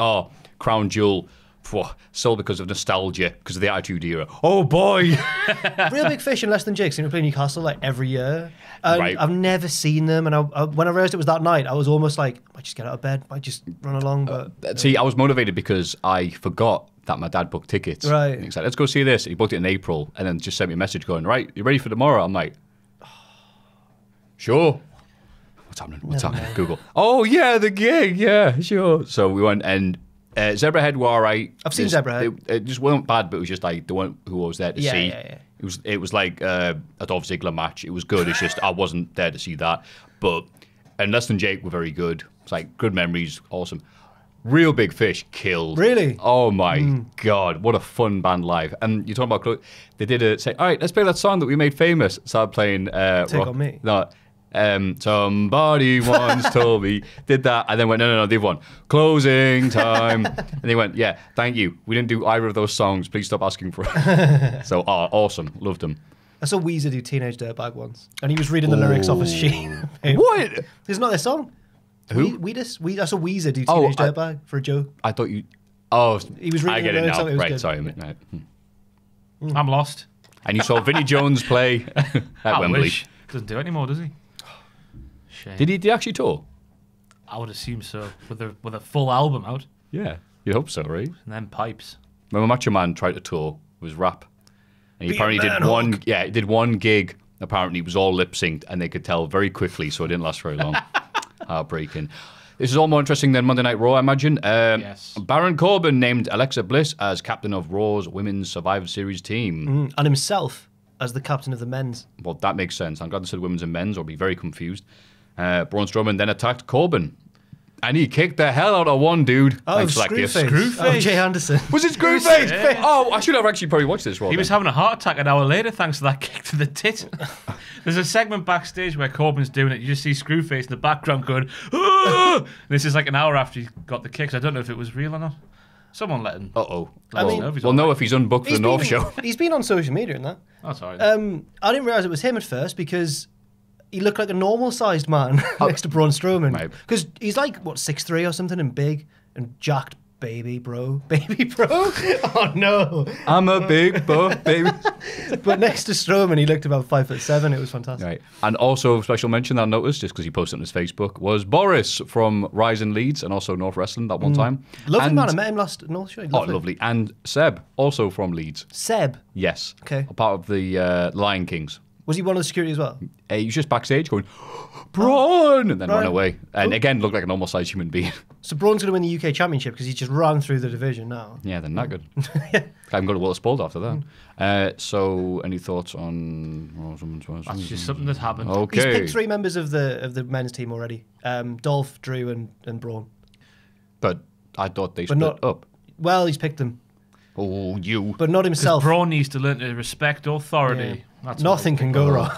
Crown Jewel. Sold because of nostalgia, because of the Attitude Era. Oh boy! Real Big Fish and Less Than Jake seem to play Newcastle like every year. Right. I've never seen them, and when I realised it was that night, I was almost like, I might just get out of bed, I might just run along. But see, I was motivated because I forgot that my dad booked tickets. Right. And he's like, let's go see this. He booked it in April, and then just sent me a message going, right, you ready for tomorrow? I'm like, sure. What's happening? Google. Oh yeah, the gig. Yeah, sure. So we went and. Zebrahead were alright. I've seen Zebrahead. It just wasn't bad, but it was just like they weren't who I was there to see. Yeah. It was like a Dolph Ziggler match. It was good. It's just I wasn't there to see that. And Less Than Jake were very good. It's like good memories, awesome. Real Big Fish killed. Really? Oh my god, what a fun band live! And you're talking about they did say, all right, let's play that song that we made famous. Started playing Take On Me. No, Somebody once told me, did that, and then went, no, they've won. Closing time. And they went, yeah, thank you. We didn't do either of those songs. Please stop asking for it. So, awesome. Loved them. I saw Weezer do Teenage Dirtbag once, and he was reading the lyrics off a sheet. What? Isn't that their song? Who? I saw Weezer do Teenage Dirtbag for a joke. I thought you... Oh, he was reading I get the it lyrics now. off, it was Right, good. sorry. Right. I'm lost. And you saw Vinnie Jones play at Wembley. Wish. Doesn't do it anymore, does he? Shame. Did he actually tour? I would assume so. With a full album out. Yeah, you'd hope so, right? And then pipes. Remember Macho Man tried to tour with rap, and he Be a apparently man, did one. Yeah, he did one gig. Apparently, it was all lip synced, and they could tell very quickly, so it didn't last very long. Heartbreaking. This is all more interesting than Monday Night Raw, I imagine. Yes. Baron Corbin named Alexa Bliss as captain of Raw's Women's Survivor Series team. And himself as the captain of the men's. Well, that makes sense. I'm glad they said women's and men's, or be very confused. Braun Strowman then attacked Corbin. And he kicked the hell out of one dude. Oh, Thanks for that gift. Screwface. Oh, Jay Anderson. Was it Screwface? Yeah. Oh, I should have actually probably watched this. He was having a heart attack an hour later thanks to that kick to the tit. There's a segment backstage where Corbin's doing it. You just see Screwface in the background going, "Ah!" And this is like an hour after he got the kicks. I don't know if it was real or not. Someone let him. Uh-oh. Let Well, us know if he's we'll all know right. if he's unbooked for the North show. He's been on social media and that. Oh, sorry. I didn't realise it was him at first because he looked like a normal-sized man next to Braun Strowman. Right. Because he's like, 6'3" or something and big and jacked. Baby bro. Oh no. I'm a big buff, baby. But next to Strowman, he looked about 5'7". It was fantastic. Right. And also, special mention that I noticed, just because he posted on his Facebook, was Boris from Rise and Leeds and also North Wrestling that one time. Lovely and, man. I met him last North show. Oh, lovely. And Seb, also from Leeds. Seb. Yes. Okay. A part of the Lion Kings. Was he one of the security as well? He was just backstage going, Braun! And then Right. ran away. And Cool. again, looked like a normal sized human being. So Braun's going to win the UK Championship because he's just run through the division now. Yeah, they're not good. I haven't got to Walter Spoiled after that. So, any thoughts on... That's just something that happened. Okay. He's picked 3 members of the men's team already. Dolph, Drew, and Braun. But I thought they split not- up. Well, he's picked them, Oh, you. but not Because himself. Braun needs to learn to respect authority. Yeah. That's Nothing can go wrong.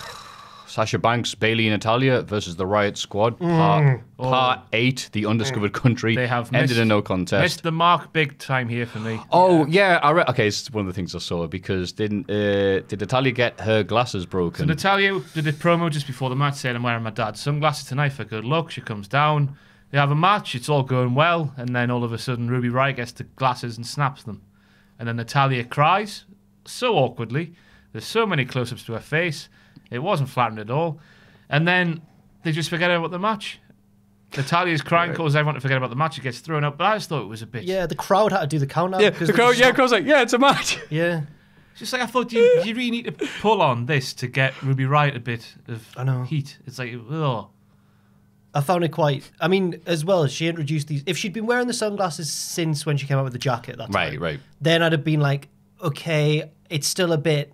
Sasha Banks, Bailey and Natalia versus the Riot Squad. Part 8, the undiscovered country. They have ended missed- in no contest. Missed the mark big time here for me. Oh, yeah. Okay, it's one of the things I saw because did Natalia get her glasses So broken? Natalia did a promo just before the match saying, I'm wearing my dad's sunglasses tonight for good luck. She comes down. They have a match. It's all going well. And then all of a sudden, Ruby Riott gets the glasses and snaps them. And then Natalia cries so awkwardly. There's so many close-ups to her face. It wasn't flattering at all. And then they just forget about the match. Natalia's crying, causes everyone to forget about the match. It gets thrown up. But I just thought it was a bit... Yeah, the crowd had to do the countdown. Yeah, because the crowd, they just- crowd's like, yeah, it's a match. Yeah. It's just like I thought, do you really need to pull on this to get Ruby Riott a bit of I know. heat? It's like, oh. I found it quite... I mean, as well, she introduced these... If she'd been wearing the sunglasses since when she came out with the jacket that time, Right. then I'd have been like, okay, it's still a bit...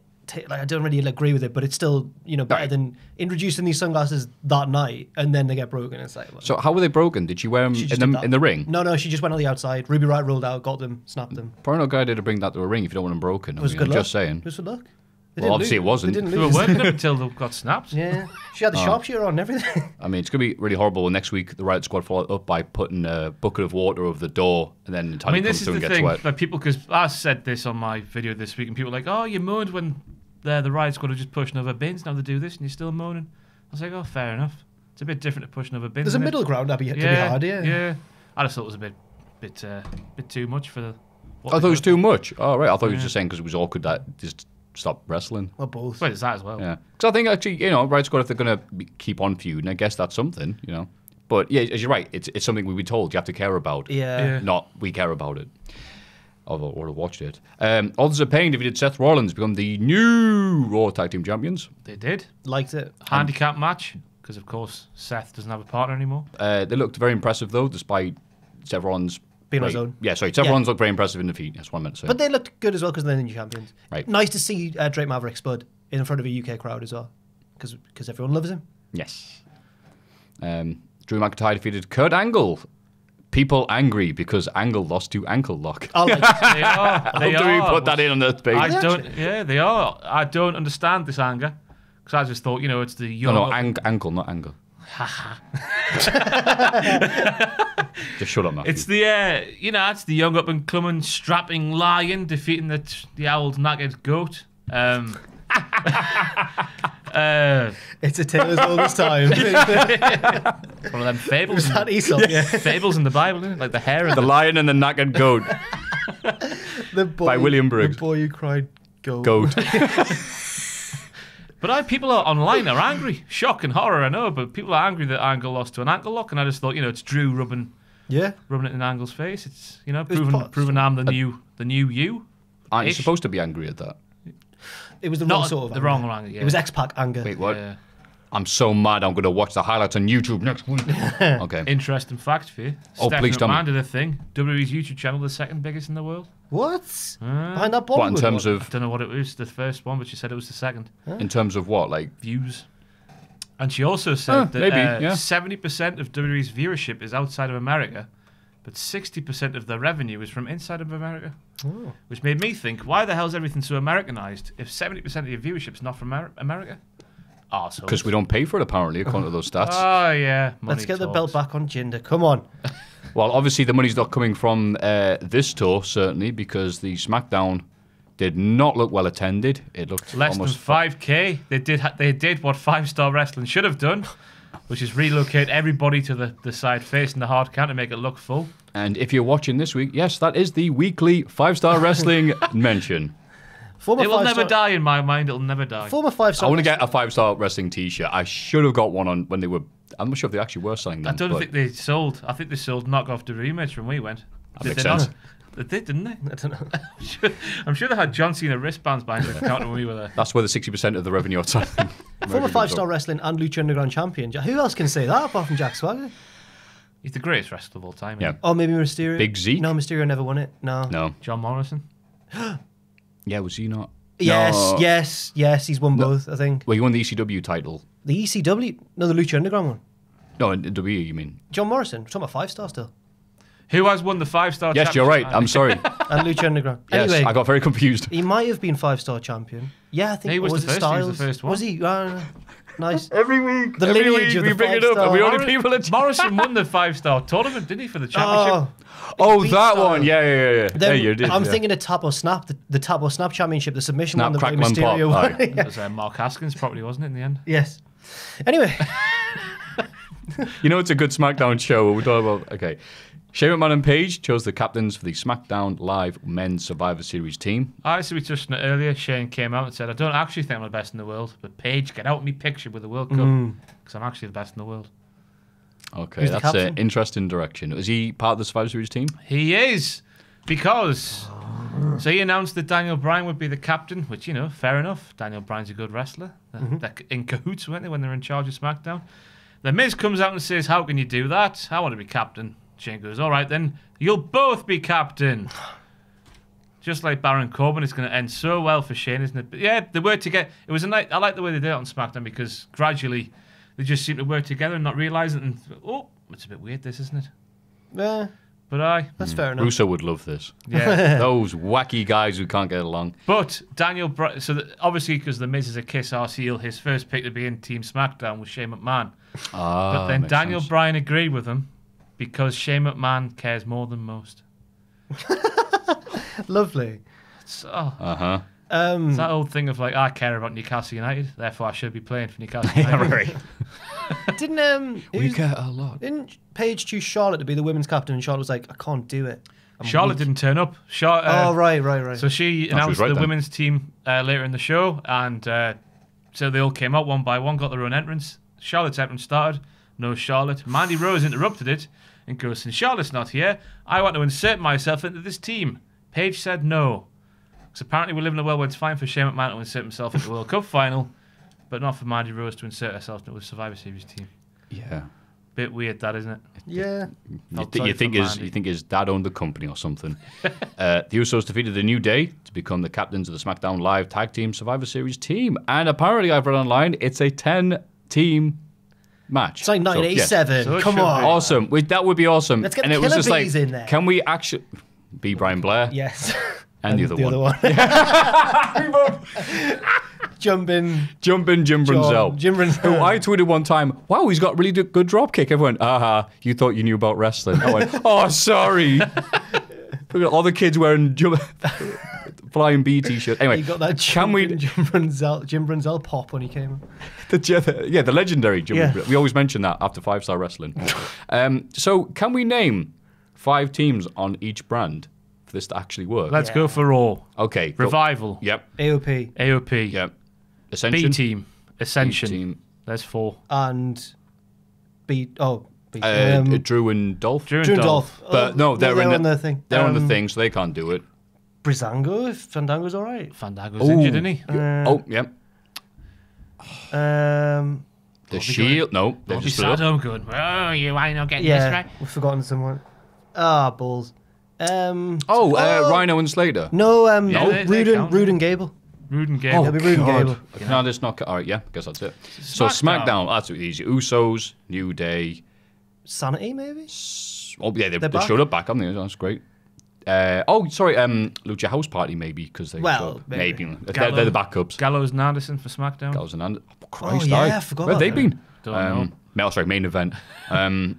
like I don't really agree with it, but it's still, better Right. than introducing these sunglasses that night and then they get broken. It's like... Well, So how were they broken? Did she wear them she just in did the, that. in the ring? No, she just went on the outside. Ruby Riott rolled out, got them, snapped them. Probably no good idea to bring that to a ring if you don't want them broken. It was I mean, good I'm luck. just saying. It was for luck. They Well, didn't obviously lose. it wasn't. They didn't They were lose. working up until they got snapped. Yeah. She had the sharpshooter on and everything. I mean, it's going to be really horrible. Next week, the Riot Squad followed up by putting a bucket of water over the door, and then I Natalia mean, comes this is through and the gets thing wet. that people, because I said this on my video this week, and people were like, oh, you moaned when the Riot Squad are just pushing over bins. Now they do this, and you're still moaning. I was like, oh, fair enough. It's a bit different to pushing over bins. There's a isn't it? middle ground that'd be hard, yeah. I just thought it was a bit too much for the. I thought it was too much. Oh, right. I thought he was just saying because it was awkward that just stop wrestling. Or both. Well, it's that as well. Yeah. Because I think actually, Riot Squad, if they're going to keep on feuding, I guess that's something, But yeah, as you're right, it's something we were told you have to care about. Yeah. Not we care about it. Although I would have watched it. Others are Pain defeated Seth Rollins to become the new Raw Tag Team Champions. They did. Liked it. Handicap match, because of course Seth doesn't have a partner anymore. They looked very impressive though, despite Seth Rollins Being on his own. Yeah, sorry. Seth Rollins looked very impressive in defeat. That's what I meant to say. But they looked good as well because they're the new champions. Right. Nice to see Drake Maverick Spud in front of a UK crowd as well because everyone loves him. Yes. Drew McIntyre defeated Kurt Angle. People angry because Angle lost to Ankle Lock. I like They are. I hope we put that in on the page. They are. I don't understand this anger Because I just thought, it's the young... No, ankle, not anger. Just shut up, Maffew. It's the, it's the young up-and-coming strapping lion defeating the old knackered goat. It's a tale as old as time. One of them fables. Was that Aesop? Yeah. Fables in the Bible, isn't it? Like the hare and The Lion and the Knackered Goat by William Briggs. The boy who cried goat. But people online are angry. Shock and horror, I know, but people are angry that Angle lost to an ankle lock, and I just thought, it's Drew rubbing it in Angle's face. It's proving I'm the new you. Aren't you supposed to be angry at that? It was the wrong sort of the anger. wrong anger. Yeah. It was X-Pac anger. Wait, what? Yeah. I'm so mad. I'm going to watch the highlights on YouTube next week. Okay. Interesting fact for you. Please tell me. McMahon did a thing. WWE's YouTube channel, the second biggest in the world. What? Behind that Bollywood What, in terms I of... don't know what it was, the first one, but she said it was the second. In terms of what, like... Views. And she also said that maybe, yeah. 70% of WWE's viewership is outside of America, but 60% of their revenue is from inside of America. Oh. Which made me think, why the hell is everything so Americanized if 70% of your viewership's not from America? Because we don't pay for it, apparently, according to those stats. Oh, yeah. Let's get the belt back on Jinder. Come on. Well, obviously, the money's not coming from this tour, certainly, because the SmackDown did not look well attended. It looked less than 5K. They did what 5-star wrestling should have done, which is relocate everybody to the side facing the hard count to make it look full. And if you're watching this week, yes, that is the weekly 5-star wrestling mention. It will never die in my mind. It'll never die. Former 5-star. I want to get a 5-star wrestling T-shirt. I should have got one on when they were. I'm not sure if they actually were selling them. I don't think they sold. I think they sold knockoff WWE merch when we went. That makes sense. They did, didn't they? I don't know. I'm sure they had John Cena wristbands behind the counter when we were there. That's where the 60% of the revenue outside. Former 5-star wrestling and Lucha Underground champion. Who else can say that apart from Jack Swagger? He's the greatest wrestler of all time. Yeah. Oh, maybe Mysterio. Big Z. No, Mysterio never won it. No. John Morrison. Yeah, was he not? Yes. He's won both, I think. Well, he won the ECW title. The ECW? No, the Lucha Underground one. No, in WWE, you mean? John Morrison. We're talking about 5-star still. Who has won the 5-star Yes, you're right. I'm sorry. And Lucha Underground. Yes, Anyway, I got very confused. he might have been 5-star champion. Yeah, I think he was the first. Styles? He was the first one. Was he? Nice. Every week. The lineage of we the bring it up, and we only people at Morrison won the 5-star tournament, didn't he, for the championship? Oh, that one. Yeah. Then you did. I'm thinking of Tap or Snap, the Tap or Snap championship, the submission Snap, one, the crackle, and Mysterio pop. one. It was Mark Haskins, probably, wasn't it, in the end? Yes. Anyway. You know, it's a good SmackDown show. We're talking about. Okay. Shane McMahon and Paige chose the captains for the SmackDown Live Men's Survivor Series team. So we touched on it earlier. Shane came out and said, I don't actually think I'm the best in the world, but Paige, get out me picture with the World Cup, because I'm actually the best in the world. Okay, that's an interesting direction. Is he part of the Survivor Series team? He is, because... So he announced that Daniel Bryan would be the captain, which, fair enough. Daniel Bryan's a good wrestler. They're in cahoots, weren't they, when they're in charge of SmackDown? The Miz comes out and says, how can you do that? I want to be captain. Shane goes, all right, then you'll both be captain. Just like Baron Corbin, it's going to end so well for Shane, isn't it? But yeah, they work together. It was a night. I like the way they did it on SmackDown because gradually they just seem to work together and not realize it. And it's a bit weird, this, isn't it? Yeah, but that's fair enough. Russo would love this. Yeah, those wacky guys who can't get along. But Daniel, obviously because the Miz is a kiss-ass heel, his first pick to be in Team SmackDown was Shane McMahon. But then Daniel Bryan agreed with him. Because Shane McMahon cares more than most. Lovely. It's that old thing of like, I care about Newcastle United, therefore I should be playing for Newcastle United. We care a lot. Didn't Paige choose Charlotte to be the women's captain, and Charlotte was like, I can't do it. Charlotte didn't turn up. Right. So she announced the women's team later in the show, and so they all came out one by one, got their own entrance. Charlotte's entrance started. No Charlotte. Mandy Rose interrupted it and goes, since Charlotte's not here, I want to insert myself into this team. Paige said no. Because apparently we live in a world where it's fine for Shane McMahon to insert himself into the World Cup final, but not for Mandy Rose to insert herself into the Survivor Series team. Yeah. Bit weird, that, isn't it? Yeah. You think his dad owned the company or something. The Usos defeated the New Day to become the captains of the SmackDown Live Tag Team Survivor Series team. And apparently, I've read online, it's a 10-team match. It's like 1987. So Come on. Awesome. That would be awesome. Let's get and the it was just Killer Bees like, in there. can we actually be Brian Blair? Yes. And the other one. Do Jumping Jim Brunzell. Jim Brunzell. Who I tweeted one time, wow, he's got really good drop kick. Everyone, you thought you knew about wrestling. I went, oh, sorry. Look at all the kids wearing Flying B t-shirt. Anyway, He got that Jim Brunzell pop when he came. the legendary Jim Yeah. Brunzell. We always mention that after 5-star wrestling. So can we name 5 teams on each brand for this to actually work? Let's go for Raw. Okay. Revival. Yep. AOP. Yep. Ascension. B Team. Ascension. B-Team. There's 4. And B. Drew and Dolph. Drew Drew and Dolph. But no, they're on the thing. They're on the thing, so they can't do it. Breezango, if Fandango's all right. Fandango's injured, isn't he? Yep. The Shield. No, they Bobby just split up. Sato going, oh, you ain't not getting this Yeah, right. we've forgotten someone. Balls. Rhino and Slater. No, Yeah, they count. Rude and Gable. Rude and Gable. It'll be Rude and Gable. No, that's not. All right, yeah, I guess that's it. So SmackDown, that's easy. Usos, New Day. Sanity, maybe? Oh yeah, they back? showed up back on there. That's great. Lucha House Party maybe because they maybe they're the backups. Gallows and Anderson for SmackDown. Gallows and Anderson. Oh, Christ, I forgot. Where have they been? Don't know. Main event. Tag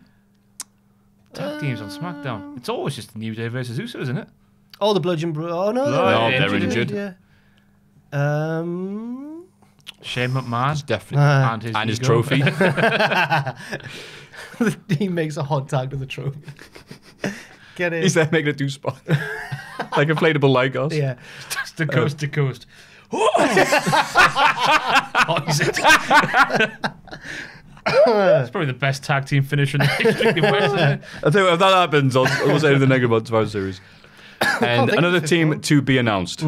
teams on SmackDown. It's always just New Day versus Usos, isn't it? Oh, the Bludgeon Bro. Oh, no. No, they're injured. Yeah. Shane McMahon. It's definitely and his ego. trophy. He makes a hot tag to the trophy. Get it? He's there making a 2 spot. Like inflatable Legos. Yeah. Just the coast to coast. Oh, is it? It's probably the best tag team finisher in the history of wrestling. I tell you what, if that happens, I'll say the negative about Survivor Series. And another team to be announced.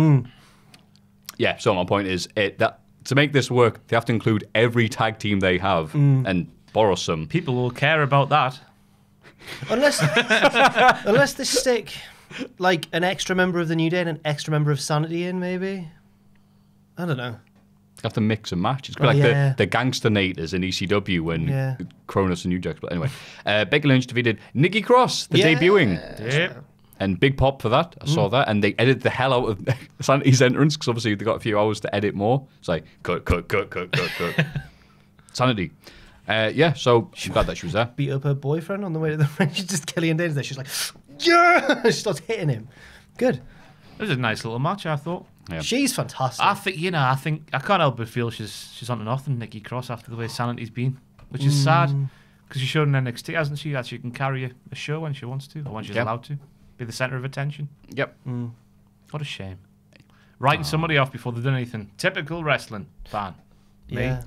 Yeah, so my point is that to make this work, they have to include every tag team they have and borrow some. People will care about that. Unless they stick like an extra member of the New Day and an extra member of Sanity in, maybe. I don't know. You have to mix and match. It's like the Gangster Nators in ECW when Cronus and New Jack. But anyway, Becky Lynch defeated Nikki Cross, debuting. Yep. And big pop for that. I saw that. And they edited the hell out of Sanity's entrance because obviously they got a few hours to edit more. It's like, cut. Sanity. So I'm glad that she was there. Beat up her boyfriend on the way to the ring. She's just Killian Dane's there. She's like, yeah! She starts hitting him. Good. It was a nice little match, I thought. Yeah. She's fantastic. I think I can't help but feel she's on to nothing, Nikki Cross, after the way Sanity's been, which is sad because she showed in NXT, hasn't she? That she can carry a show when she wants to or when she's allowed to, be the centre of attention. Yep. What a shame. Writing somebody off before they've done anything. Typical wrestling fan. Yeah.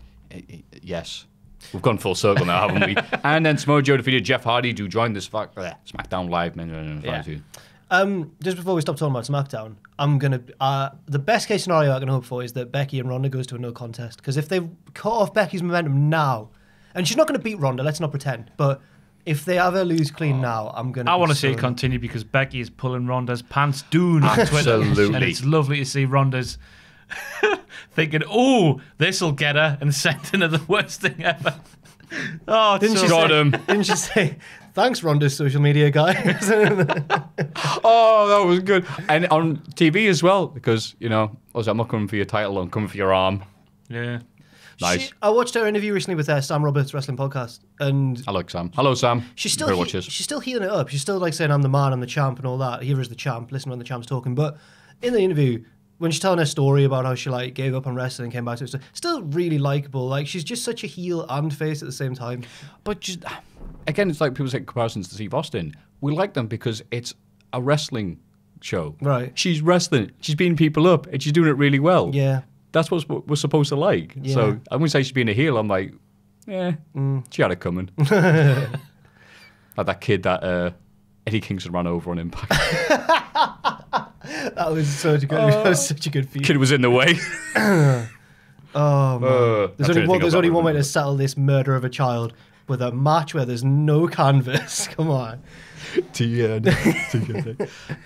Yes. We've gone full circle now, haven't we? And then Samoa Joe defeated Jeff Hardy to join this SmackDown Live. Just before we stop talking about SmackDown, I'm gonna the best case scenario I can hope for is that Becky and Ronda goes to a no contest, because if they cut off Becky's momentum now, and she's not going to beat Ronda, let's not pretend, but if they have her lose clean now, I'm gonna. I want to see it continue because Becky is pulling Ronda's pants down on Twitter, Absolutely. and it's lovely to see Ronda's thinking, "Oh, this will get her," and sending her the worst thing ever. Oh, Didn't she say, thanks, Ronda's social media guy? Oh, that was good. And on TV as well, because, I'm not coming for your title, I'm coming for your arm. Yeah. Nice. I watched her interview recently with Sam Roberts' wrestling podcast, and I like Sam. Hello, Sam. She's still healing it up. She's still like saying, I'm the man, I'm the champ, and all that. Here is the champ. Listen when the champ's talking. But in the interview, when she's telling her story about how she gave up on wrestling and came back to it, still really likable. Like, she's just such a heel and face at the same time. But just, again, it's like people say comparisons to Steve Austin. We like them because it's a wrestling show. Right. She's wrestling. She's beating people up, and she's doing it really well. Yeah. That's what we're supposed to like. Yeah. So I wouldn't say she's being a heel. I'm like, she had it coming. Like that kid that Eddie Kingston ran over on Impact. That was such a good feat. Kid was in the way. Oh man. There's only one way to to settle this murder of a child, with a match where there's no canvas. Come on.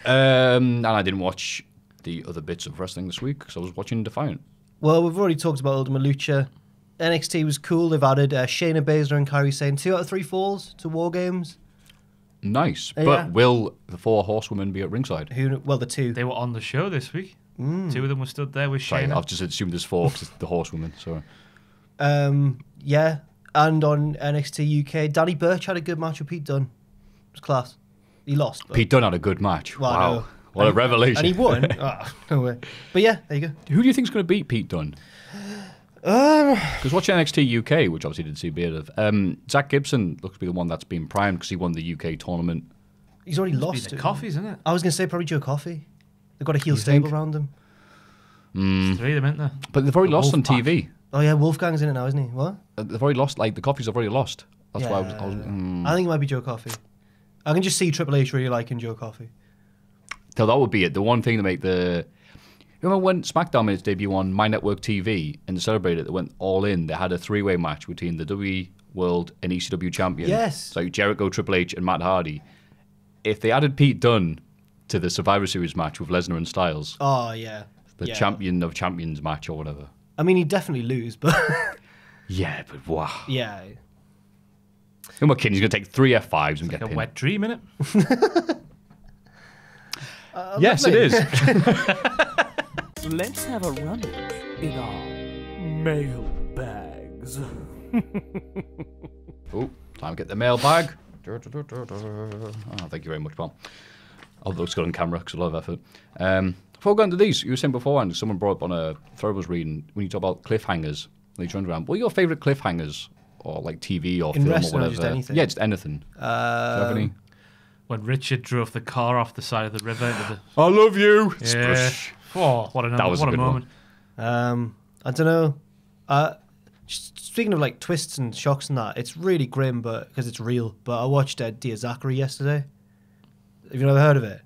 And I didn't watch the other bits of wrestling this week because I was watching Defiant. Well, we've already talked about Ultima Lucha. NXT was cool. They've added Shayna Baszler and Kairi Sane 2 out of 3 falls to War Games. Nice. Yeah. But will the 4 horsewomen be at ringside? The 2. They were on the show this week. Two of them were stood there with Sorry, Shayna. I've just assumed there's 4 because it's the horsewoman. Sorry. Yeah, and on NXT UK, Danny Burch had a good match with Pete Dunne. It was class. He lost. But... Pete Dunne had a good match. Well, wow. no. What a revelation. And he won. No way. But yeah, there you go. Who do you think's going to beat Pete Dunne? Because watching NXT UK, which obviously didn't see a bit of, Zach Gibson looks to be the one that's been primed because he won the UK tournament. He's already lost The it. Coffees, isn't it? I was going to say probably Joe Coffey. They've got a heel stable around him. There's 3 of them, isn't there? But they've already lost on Wolfpack. TV. Oh yeah, Wolfgang's in it now, isn't he? What? They've already lost, like, the Coffees have already lost. That's why I was I think it might be Joe Coffey. I can just see Triple H really liking Joe Coffey. So that would be it. The one thing to make the... Remember when SmackDown made its debut on My Network TV and to celebrate it, they went all in. They had a 3-way match between the WWE World and ECW champion. Yes. So Jericho, Triple H, and Matt Hardy. If they added Pete Dunne to the Survivor Series match with Lesnar and Styles, Oh yeah. the Yeah. champion of champions match or whatever. I mean, he'd definitely lose, but Yeah, but wow. yeah. Who am I kidding? He's going to take 3 F5s and get Like a pinned. wet dream, innit? Yes, it is. Let's have a run in our mailbags. Oh, time to get the mailbag. Oh, thank you very much, Paul. Although it's good on camera because a lot of effort. Before we go into these, you were saying beforehand, someone brought up on a thread I was reading, when you talk about cliffhangers, when you turn around, what are your favourite cliffhangers? Or like TV or In film or wrestling or whatever? just anything? Yeah, just anything. Do you have any? When Richard drove the car off the side of the river into I love you. the... Yeah. Oh, what a That was a good moment. I don't know. Just speaking of like twists and shocks and that, it's really grim, but because it's real. But I watched Dear Zachary yesterday. Have you ever heard of it?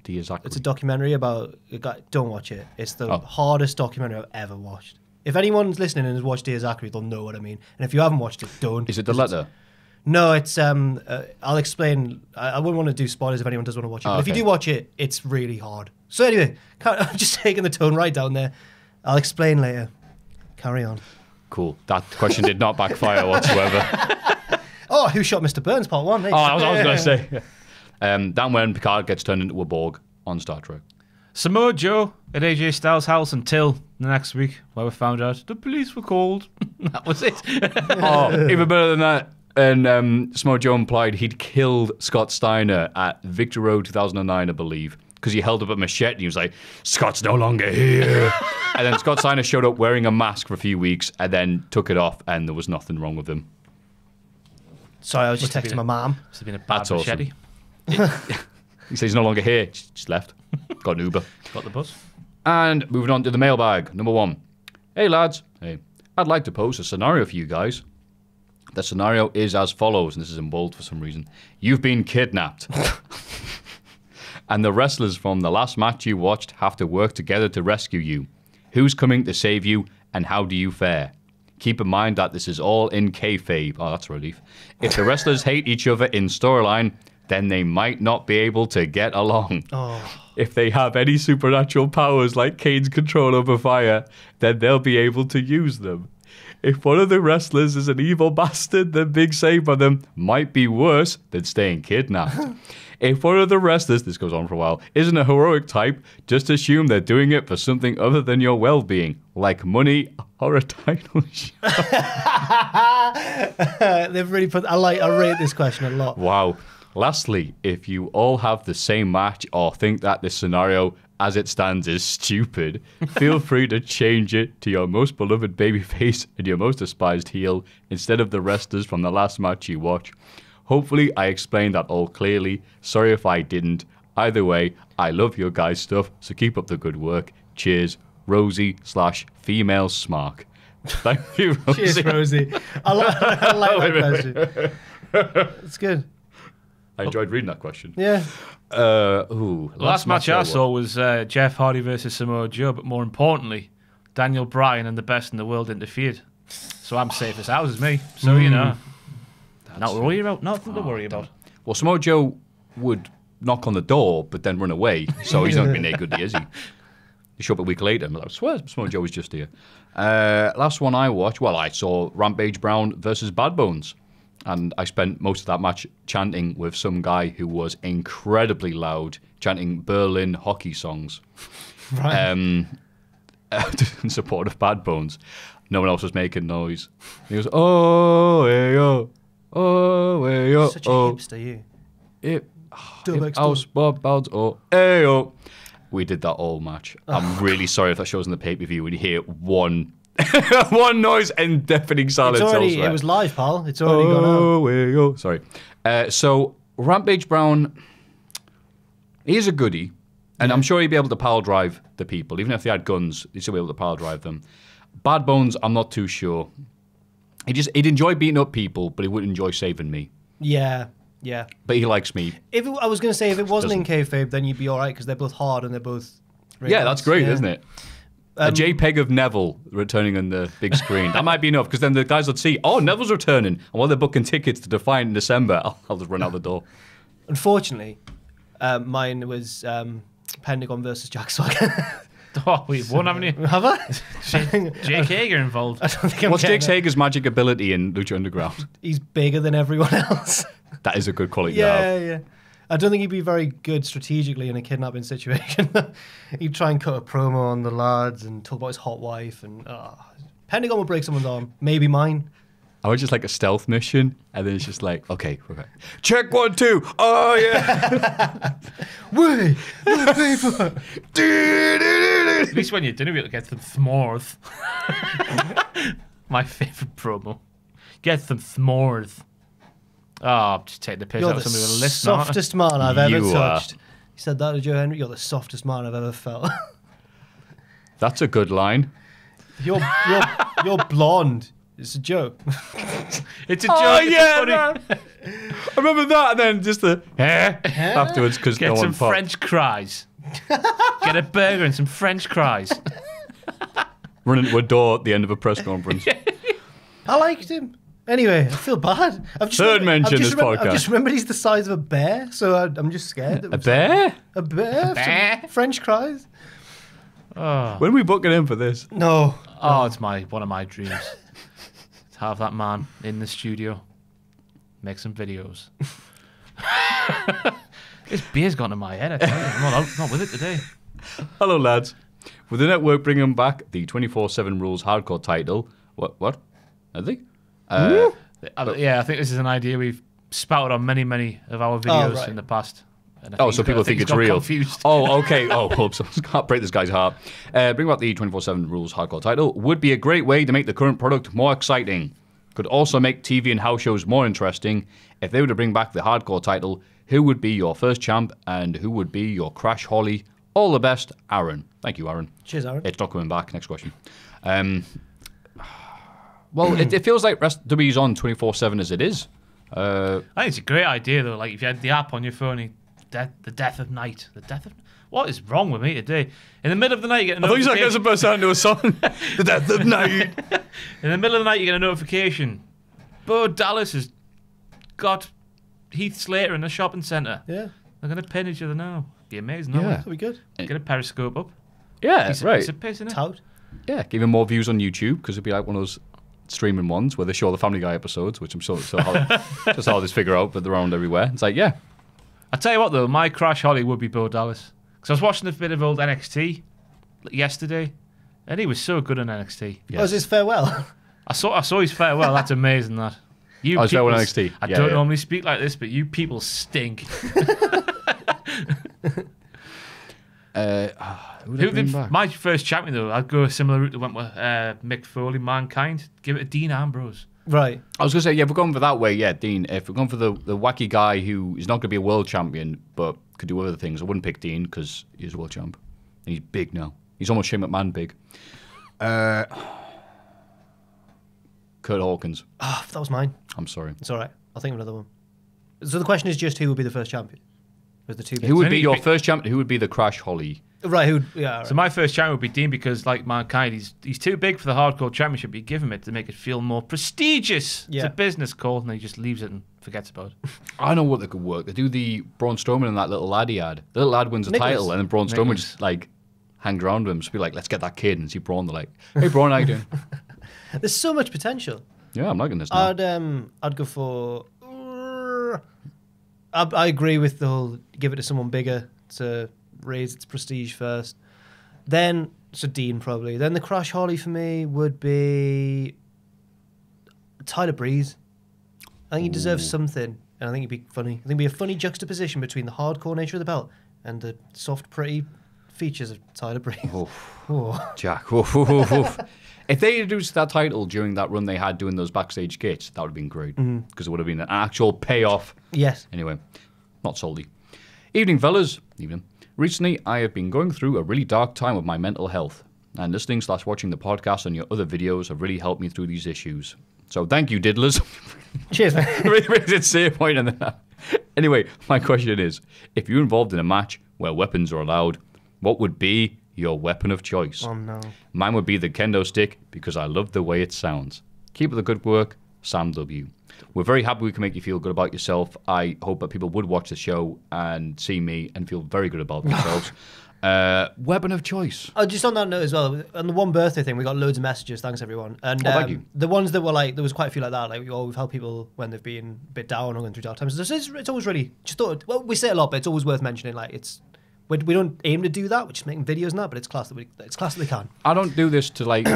Dear Zachary. It's a documentary about a guy. Don't watch it. It's the Oh. hardest documentary I've ever watched. If anyone's listening and has watched Dear Zachary, they'll know what I mean. And if you haven't watched it, don't. Is it the letter? No, it's I'll explain. I wouldn't want to do spoilers if anyone does want to watch it. Oh, but if you okay. do watch it, it's really hard. So anyway, I'm just taking the tone right down there. I'll explain later. Carry on. Cool. That question did not backfire whatsoever. Oh, Who Shot Mr. Burns? Part 1. Hey. Oh, I was going to say. Then when Picard gets turned into a Borg on Star Trek. Samoa Joe at AJ Styles' house until the next week, where we found out the police were called. That was it. Oh, even better than that. And Samoa Joe implied he'd killed Scott Steiner at Victor Road 2009, I believe, because he held up a machete and he was like, Scott's no longer here. And then Scott Steiner showed up wearing a mask for a few weeks and then took it off and there was nothing wrong with him. Sorry, I was just Must have texting been my mom. Must have been a bad That's awesome. machete. He says he's no longer here. Just left. Got an Uber. Got the bus. And moving on to the mailbag. Number 1. Hey, lads. Hey. I'd like to pose a scenario for you guys. The scenario is as follows, and this is in bold for some reason. You've been kidnapped. And the wrestlers from the last match you watched have to work together to rescue you. Who's coming to save you, and how do you fare? Keep in mind that this is all in kayfabe. Oh, that's a relief. If the wrestlers hate each other in storyline, then they might not be able to get along. If they have any supernatural powers like Kane's control over fire, then they'll be able to use them. If one of the wrestlers is an evil bastard, then being saved by them might be worse than staying kidnapped. If one of the wrestlers, this goes on for a while, isn't a heroic type, just assume they're doing it for something other than your well-being, like money or a title shot. They've really put. I rate this question a lot. Wow. Lastly, if you all have the same match or think that this scenario as it stands is stupid, feel free to change it to your most beloved babyface and your most despised heel instead of the wrestlers from the last match you watch. Hopefully I explained that all clearly. Sorry if I didn't. Either way, I love your guys' stuff, so keep up the good work. Cheers, Rosie/female Smark. Thank you, Rosie. Cheers, Rosie. I like that question. It's good. I enjoyed reading that question. Yeah. Last match I saw was Jeff Hardy versus Samoa Joe, but more importantly, Daniel Bryan and the best in the world interfered. So I'm safe as houses, me. So, you know, not worry about, nothing to worry about. Well, Samoa Joe would knock on the door, but then run away. So he's not going to be any good, is he? He showed up a week later and I swear Samoa Joe was just here. Last one I watched, well, I saw Rampage Brown versus Bad Bones. And I spent most of that match chanting with some guy who was incredibly loud, chanting Berlin hockey songs. Right. In support of Bad Bones. No one else was making noise. He goes, oh, hey, yo. Oh, hey, yo. Such a hipster, you. House Bob Bounce. Oh, hey, yo. We did that all match. I'm really sorry if that shows in the pay-per-view when you hear one noise and deafening silence. It was live, pal. It's already gone out. Oh, hey, yo. Sorry. So, Rampage Brown, he's a goodie. And I'm sure he'd be able to power drive the people. Even if they had guns, he'd still be able to power drive them. Bad Bones, I'm not too sure. He'd enjoy beating up people, but he wouldn't enjoy saving me. Yeah. But he likes me. I was going to say, if it wasn't in kayfabe, then you'd be all right, because they're both hard and they're both... Yeah, that's great, isn't it? A JPEG of Neville returning on the big screen. That might be enough, because then the guys would see, oh, Neville's returning. And while they're booking tickets to Defiant in December, I'll just run out the door. Unfortunately, mine was... Pentagon versus Jack Swagger. Oh, we've won, haven't you? Have I? Jake Hager involved. I don't think I'm What's getting Jake Hager's magic ability in Lucha Underground? He's bigger than everyone else. That is a good quality to have. Yeah. I don't think he'd be very good strategically in a kidnapping situation. He'd try and cut a promo on the lads and talk about his hot wife. And Pentagon will break someone's arm. Maybe mine. I would just like a stealth mission, and then it's just like, okay. Check 1, 2. Oh, yeah. Wait, no paper. At least when you're dinner, we'll get some s'mores. My favourite promo. Get some s'mores. Oh, I'm just taking the piss out of somebody with a list. You're the softest man I've ever You touched. He said that to Joe Henry. You're the softest man I've ever felt. That's a good line. You're blonde. It's a joke. It's a joke. Oh, it's yeah. funny. I remember that, and then just the afterwards, because no Get one some popped. French fries. Get a burger and some French fries. Run into a door at the end of a press conference. I liked him. Anyway, I feel bad. Third mention this podcast. I've just remembered he's the size of a bear, so I'm just scared. A bear? A bear? bear? French fries? Oh, When are we booking in for this? No. it's one of my dreams. To have that man in the studio, make some videos. This beer's gone to my head. I tell you. I'm not with it today. Hello, lads. With the network bringing back the 24/7 Rules Hardcore title, what? Are they? Yeah, I think this is an idea we've spouted on many of our videos in the past. So people think it's real. Confused. Oh, okay. Oops. I can't break this guy's heart. Bring back the 24/7 Rules Hardcore title would be a great way to make the current product more exciting. Could also make TV and house shows more interesting. If they were to bring back the Hardcore title, who would be your first champ and who would be your Crash Holly? All the best, Aaron. Thank you, Aaron. Cheers, Aaron. It's not coming back. Next question. Well, it feels like WWE's on 24/7 as it is. I think it's a great idea though. Like if you had the app on your phone, the death of night. What is wrong with me today? In the middle of the night, you get a notification. I thought you said burst out into a song. The death of night. In the middle of the night, you get a notification. Bo Dallas has got Heath Slater in a shopping centre. Yeah. They're going to pin each other now. Be amazing. Yeah. That'll be good. Get a periscope up. Yeah, Piece right. of piss, innit? Tout. Yeah, give him more views on YouTube because it'd be like one of those streaming ones where they show the Family Guy episodes, which I'm just how this figure out, but they're around everywhere. It's like, yeah. I tell you what though, my Crash Holly would be Bo Dallas because I was watching a bit of old NXT yesterday, and he was so good in NXT. Yes. Oh, is his farewell? I saw his farewell. That's amazing. That you. His farewell in NXT. I don't normally speak like this, but you people stink. My first champion though, I'd go a similar route that went with Mick Foley, Mankind. Give it to Dean Ambrose. Right. I was going to say, yeah, if we're going for that way, yeah, Dean. If we're going for the wacky guy who is not going to be a world champion but could do other things, I wouldn't pick Dean because he's a world champ. And he's big now. He's almost Shane McMahon big. Kurt Hawkins. Ah, that was mine. I'm sorry. It's all right. I'll think of another one. So the question is just who would be the first champion? With the two bits? Who would be your first champion? Who would be the Crash Holly? Right, yeah. Right. So my first champion would be Dean because, like Mankind, he's too big for the hardcore championship. You give him it to make it feel more prestigious. Yeah. It's a business call, and he just leaves it and forgets about it. I know what they could work. They do the Braun Strowman and that little lad he had. The little lad wins a title, and then Braun Strowman just like hangs around with him. Just be like, let's get that kid, and see Braun. They're like, hey Braun, how you doing? There's so much potential. Yeah, I'm liking this now. I'd go for. I agree with the whole give it to someone bigger to raise its prestige first. Then, so Dean probably. Then the Crash Holly for me would be Tyler Breeze. I think he deserves something, and I think he'd be funny. I think it'd be a funny juxtaposition between the hardcore nature of the belt and the soft, pretty features of Tyler Breeze. Jack. If they introduced that title during that run they had doing those backstage skits, that would have been great. Because it would have been an actual payoff. Yes. Anyway, not solely. Evening, fellas. Evening. Recently, I have been going through a really dark time with my mental health. And listening/watching the podcast and your other videos have really helped me through these issues. So thank you, diddlers. Cheers, man. Really did say a point on that. Anyway, my question is, if you're involved in a match where weapons are allowed, what would be your weapon of choice? Oh, no. Mine would be the kendo stick because I love the way it sounds. Keep up the good work, Sam W. We're very happy we can make you feel good about yourself. I hope that people would watch the show and see me and feel very good about themselves. Weapon of choice. Oh, just on that note as well, on the one birthday thing, we got loads of messages. Thanks, everyone. And thank you. The ones that were like, there was quite a few like that. Like, we've helped people when they've been a bit down or going through dark times. It's always really, just thought, well, we say it a lot, but it's always worth mentioning. Like, we don't aim to do that. We're just making videos and that, but it's class that we can. I don't do this to like.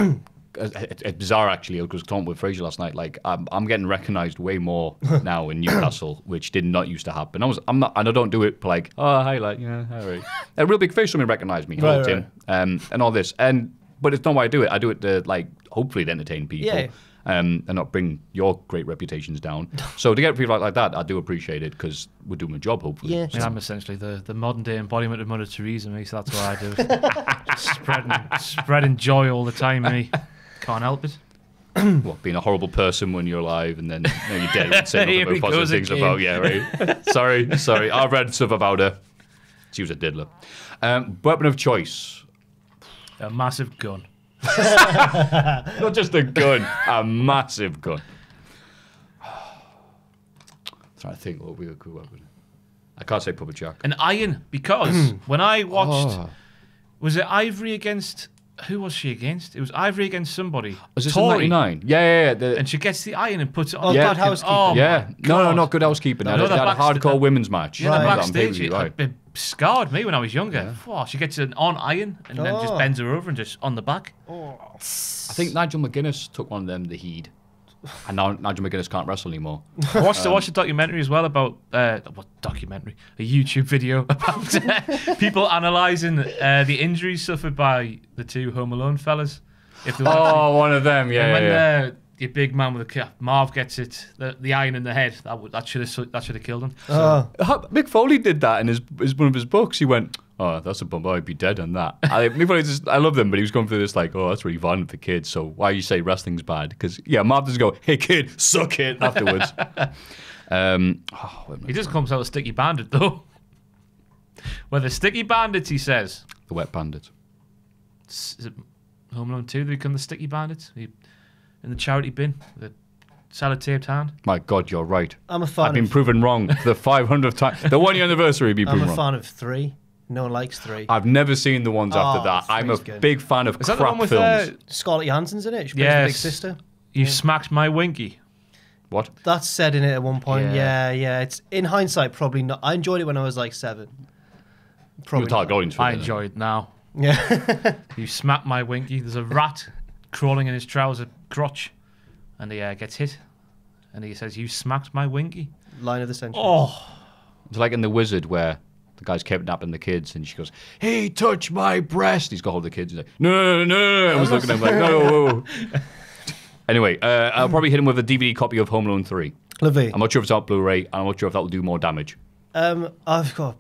It's bizarre actually because talking with Fraser last night. Like I'm getting recognised way more now in Newcastle, which did not used to happen. I'm not, and I don't do it for like, oh hi, like yeah, all right. A real big face somebody recognised me, hello Tim, and all this. But it's not why I do it. I do it to like hopefully to entertain people. Yeah. And not bring your great reputations down. So to get people like that, I do appreciate it because we're doing a job, hopefully. Yeah. I mean, I'm essentially the modern day embodiment of Mother Teresa, me, so that's what I do. spreading joy all the time, me. Can't help it. What, being a horrible person when you're alive and then you're dead and saying nothing but positive things about, yeah, right? Sorry. I've read stuff about her. She was a diddler. Weapon of choice. A massive gun. Not just a gun, a massive gun. Trying to think what would be a good weapon. I can't say Puppet Jack. An iron, because when I watched, was it Ivory against... Who was she against? It was Ivory against somebody. Was this in 99? Yeah. And she gets the iron and puts it on. Good Housekeeping. Oh, yeah. No, not Good Housekeeping. They had a hardcore women's match. Yeah, the backstage. It scarred me when I was younger. Yeah. She gets it on iron and then just bends her over and just on the back. I think Nigel McGuinness took one of them, the Heed. And now Nigel McGuinness can't wrestle anymore. I watched a documentary as well about what documentary? A YouTube video about people analysing the injuries suffered by the two Home Alone fellas. One of them, yeah. And when your big man with a cap, Marv gets it, the iron in the head. That should have killed him. So. Mick Foley did that in his one of his books. He went, "Oh, that's a bummer. I'd be dead on that." Mick Foley I love them, but he was going through this like, "Oh, that's really violent for kids." So why you say wrestling's bad? Because Marv doesn't go, "Hey kid, suck it" afterwards. He just comes out a sticky bandit though. Well, the sticky bandits, he says. The wet bandits. Is it Home Alone 2 that become the sticky bandits? In the charity bin, the sellotaped hand. My God, you're right. I'm a fan. I've been proven wrong for the 500th time. The 1 year anniversary, be proven wrong. I'm a fan of 3. No one likes 3. I've never seen the ones after that. I'm a big fan of crap films. Scarlett Johansson's in it. She plays the big sister. You smacked my winky. What? That's said in it at one point. Yeah. It's in hindsight probably not. I enjoyed it when I was like 7. Probably. I enjoy it now. Yeah. You smacked my winky. There's a rat crawling in his trouser crotch, and he gets hit, and he says, "You smacked my winky." Line of the century. Oh, it's like in The Wizard where the guy's kidnapping the kids, and she goes, "Hey, touch my breast." He's got hold of the kids. He's like, "No." I was looking at him like, "No." Anyway, I'll probably hit him with a DVD copy of Home Alone 3. Lovely. I'm not sure if it's out Blu-ray, and I'm not sure if that will do more damage. I've got.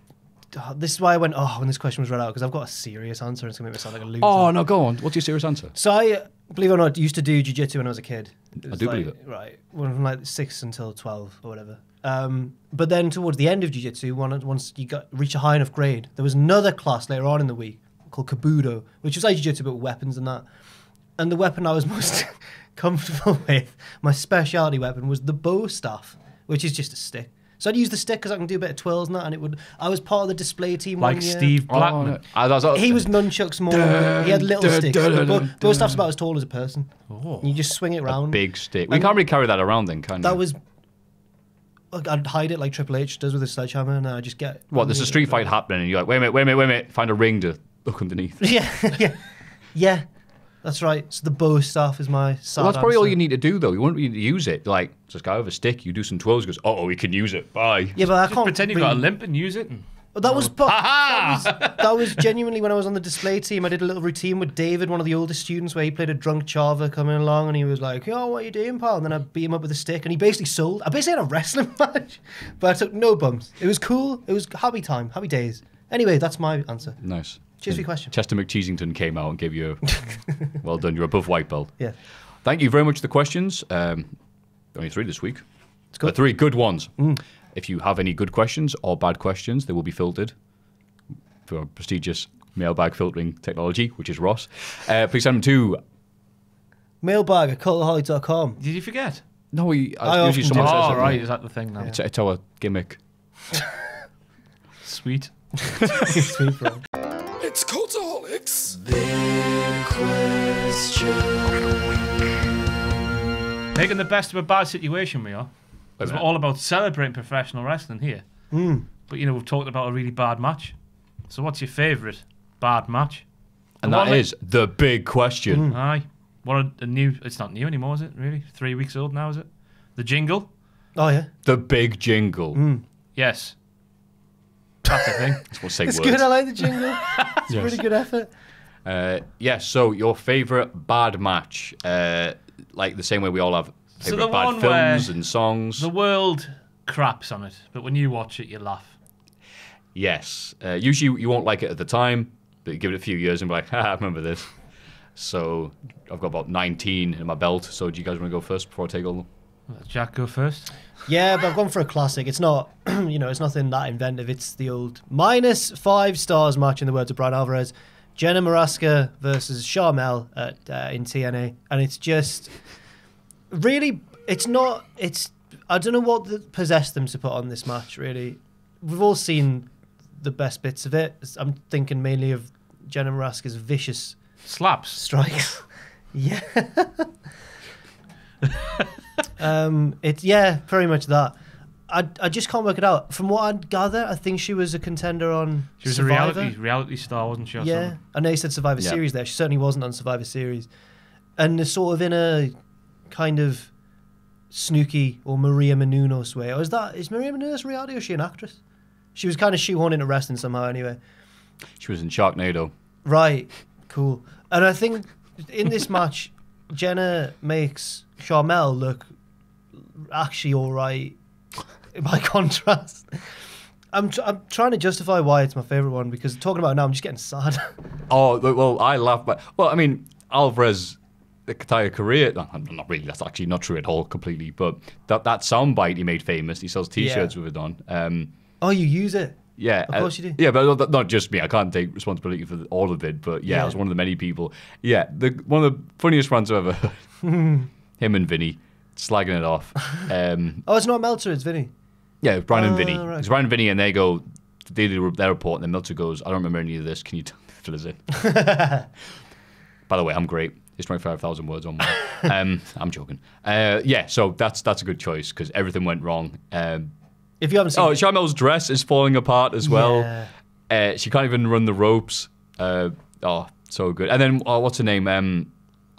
This is why I went, when this question was read out, because I've got a serious answer and it's going to make me sound like a loser. Oh, no, go on. What's your serious answer? So I, believe it or not, used to do jiu-jitsu when I was a kid. I do believe it. Right. From like 6 until 12 or whatever. But then towards the end of jiu-jitsu, once you reach a high enough grade, there was another class later on in the week called Kabudo, which was like jiu-jitsu but with weapons and that. And the weapon I was most comfortable with, my specialty weapon, was the bow staff, which is just a stick. So I'd use the stick because I can do a bit of twirls and that, and I was part of the display team like one year. Steve Blackman. He was nunchucks more. He had little sticks. Bow staff's about as tall as a person. You just swing it around. A big stick. We can't really carry that around then, can you? That was... I'd hide it like Triple H does with his sledgehammer, and I just get... What, there's a street fight happening, and you're like, wait a minute, find a ring to look underneath. Yeah. That's right. So the bow staff is my sad Well, that's probably answer. all you need to do, though. You won't need to use it. Like, just go with a stick, you do some twirls, goes, oh, we can use it. Bye. Yeah, but I Just can't pretend you've really... got a limp and use it. And... That was genuinely when I was on the display team. I did a little routine with David, one of the oldest students, where he played a drunk chava coming along, and he was like, "Yo, what are you doing, pal?" And then I beat him up with a stick, and he basically sold. I basically had a wrestling match, but I took no bumps. It was cool. It was happy time, happy days. Anyway, that's my answer. Nice. Cheers for your question. Chester McCheesington came out and gave you a well done. You're above white belt. Yeah. Thank you very much for the questions. Only 3 this week. It's good. But 3 good ones. If you have any good questions or bad questions, they will be filtered for our prestigious mailbag filtering technology, which is Ross. Please send them to... Mailbag at cultaholic.com. Did you forget? No, I usually often someone do. says Oh, it. right. Is that the thing now? It's our gimmick. Sweet. Sweet, bro. It's Cultaholics. Making the best of a bad situation, we are. Because we're all about celebrating professional wrestling here. But, we've talked about a really bad match. So what's your favourite bad match? And that is the big question. Aye. What a new... It's not new anymore, is it, really? 3 weeks old now, is it? The jingle? Oh, yeah. The big jingle. Yes. That's the thing. We'll say It's words. good. I like the jingle. It's a pretty good effort. So your favourite bad match. Like the same way we all have favourite the bad one films where and songs. The world craps on it, but when you watch it, you laugh. Yes. Usually you won't like it at the time, but you give it a few years and be like, I remember this. So I've got about 19 in my belt. So do you guys want to go first before I take all? Let Jack go first. Yeah, but I've gone for a classic. It's not, it's nothing that inventive. It's the old -5 stars match, in the words of Brian Alvarez. Jenna Maraska versus Charmel in TNA. And it's just really, I don't know what possessed them to put on this match, really. We've all seen the best bits of it. I'm thinking mainly of Jenna Maraska's vicious Slaps. strikes. Yeah. Very much that. I just can't work it out. From what I gather, I think she was a contender on She was Survivor. a reality star, wasn't she? Or Yeah, something? I know you said Survivor Yeah. Series there. She certainly wasn't on Survivor Series. And they're sort of in a kind of Snooki or Maria Menounos way. Or is Maria Menounos reality, or is she an actress? She was kind of shoehorned into wrestling somehow anyway. She was in Sharknado. Right, cool. And I think in this match, Jenna makes Charmel look actually all right by contrast. I'm trying to justify why it's my favourite one, because talking about it now, I'm just getting sad. Oh, well, I laugh. But well, I mean, Alvarez, the entire career. No, not really. That's actually not true at all, completely. But that soundbite he made famous. He sells T-shirts with it on. Oh, you use it? Yeah, Of course you do. Yeah, but not just me. I can't take responsibility for all of it. But yeah, I was one of the many people. Yeah, one of the funniest runs I've ever heard. Him and Vinny slagging it off. Oh, it's not Meltzer, it's Vinny. Yeah, Brian and Vinny. Right. It's Brian and Vinny, and they do their report, and then Meltzer goes, I don't remember any of this. Can you fill us in? By the way, I'm great. It's 25,000 words on mine. I'm joking. So that's a good choice, because everything went wrong. If you haven't seen Charmel's dress is falling apart as well. Yeah. She can't even run the ropes. So good. And then, what's her name?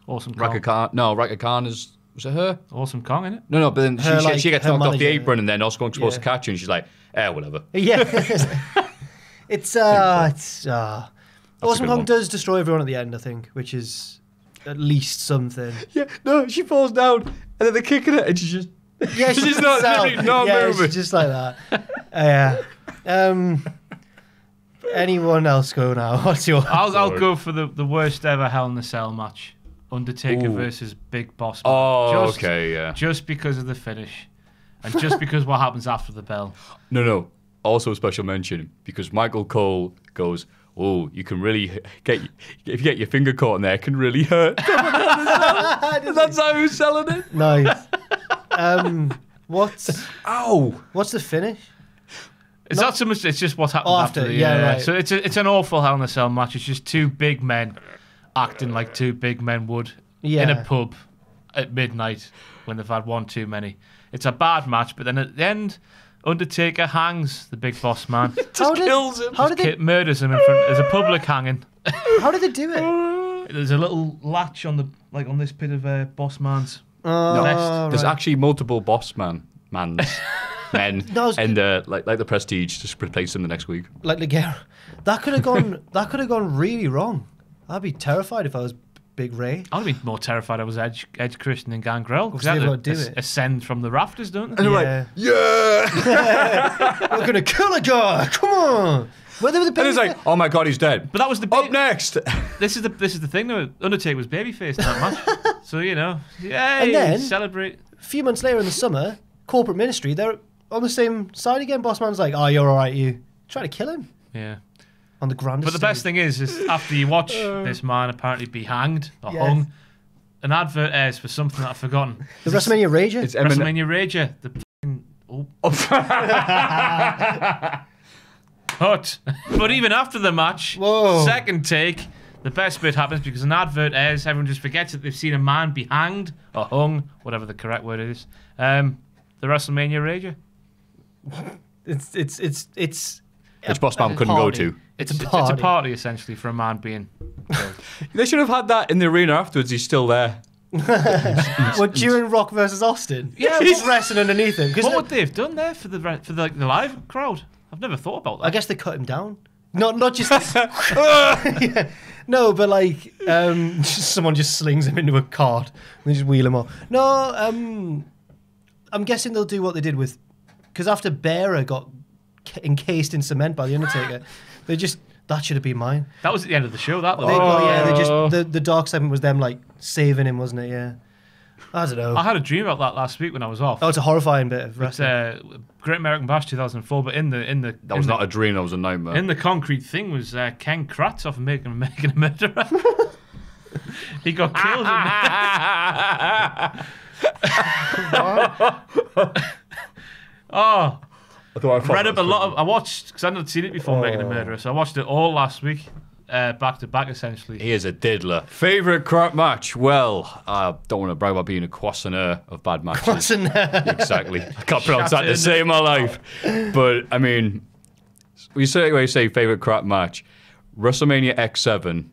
Awesome Kong. Raka Khan. No, Raka Khan was it her? Awesome Kong, innit? No, but then she gets her knocked off the manager. apron, and then Oscar supposed to catch her, and she's like, whatever. Yeah. It's Awesome good Kong one. does destroy everyone at the end, I think, which is at least something. Yeah, no, she falls down, and then they're kicking her, and she's just... Yeah, she's not moving. She's just like that. Anyone else go now? What's your... I'll go for the worst ever Hell in a Cell match. Undertaker Ooh. versus Big Boss Man. Oh, okay, yeah. Just because of the finish. And just because what happens after the bell. No. Also a special mention, because Michael Cole goes, oh, you can really if you get your finger caught in there, it can really hurt. That's how he was selling it. Nice. What's the finish? It's not so much, it's just what happens after the... right. So it's an awful Hell in a Cell match. It's just two big men acting like two big men would in a pub at midnight when they've had one too many. It's a bad match, but then at the end, Undertaker hangs the big boss man. Kills him. Murders him in front as a public hanging. How did they do it? There's a little latch on on this bit of boss man's No, there's actually multiple boss men, and like the Prestige just replace them the next week. Like Ligero. That could have gone really wrong. I'd be terrified if I was Big Ray. I'd be more terrified if I was Edge Christian and Gangrel because they've they got to do it. Ascend from the rafters, don't they? And they're like, yeah, we're gonna kill a guy. Come on. Well, and it's like, oh my god, he's dead. But that was the up next. This is the thing though. Undertaker was babyface in that match, so you know, yeah. And then celebrate. A few months later in the summer, corporate ministry, they're on the same side again. Boss man's like, oh, you're all right, you. Try to kill him. Yeah. On the grandest. But the best thing is after you watch this man apparently be hanged or hung, an advert airs for something that I've forgotten. The WrestleMania Rager. It's WrestleMania Rager. The But even after the match, second take, the best bit happens because an advert airs. Everyone just forgets that they've seen a man be hanged or hung, whatever the correct word is. The WrestleMania Rager. It's which boss man couldn't go to. It's a party essentially for a man being killed. They should have had that in the arena afterwards. He's still there. What, during Rock versus Austin? Yeah, he's wrestling underneath him. What would they have done there for the live crowd? I've never thought about that. I guess they cut him down. Not just. Yeah. No, but like someone just slings him into a cart and they just wheel him off. No, I'm guessing they'll do what they did with, because after Bearer got encased in cement by the Undertaker, that should have been mine. That was at the end of the show. The dark segment was them like saving him, wasn't it? Yeah. I don't know. I had a dream about that last week when I was off. Oh, it's a horrifying bit of wrestling. It's Great American Bash 2004, but that was not a dream. That was a nightmare. In the concrete thing was Ken Kratz off Making a Murderer. He got killed. I watched because I'd not seen it before Making a Murderer, so I watched it all last week. Back to back, essentially. He is a diddler. Favourite crap match? Well, I don't want to brag about being a croissant of bad matches. Exactly. I can't pronounce that to save my life. But, I mean, we say favourite crap match. WrestleMania X7,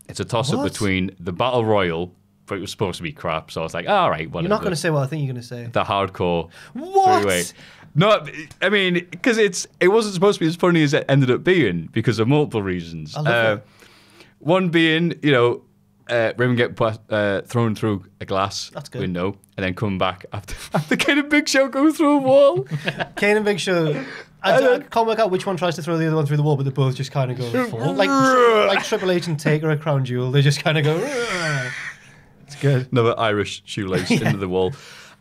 it's a toss-up between the Battle Royal, but it was supposed to be crap, so I was like, all right, whatever. You're not going to say what I think you're going to say. The hardcore three-way. No, I mean, because it wasn't supposed to be as funny as it ended up being because of multiple reasons. One being, Raven get thrown through a glass window and then come back after Kane and Big Show go through a wall. Kane and Big Show. I can't work out which one tries to throw the other one through the wall, but they both just kind of go full. Like Triple H and Taker at Crown Jewel, they just kind of go. It's good. Another Irish shoelace into the wall.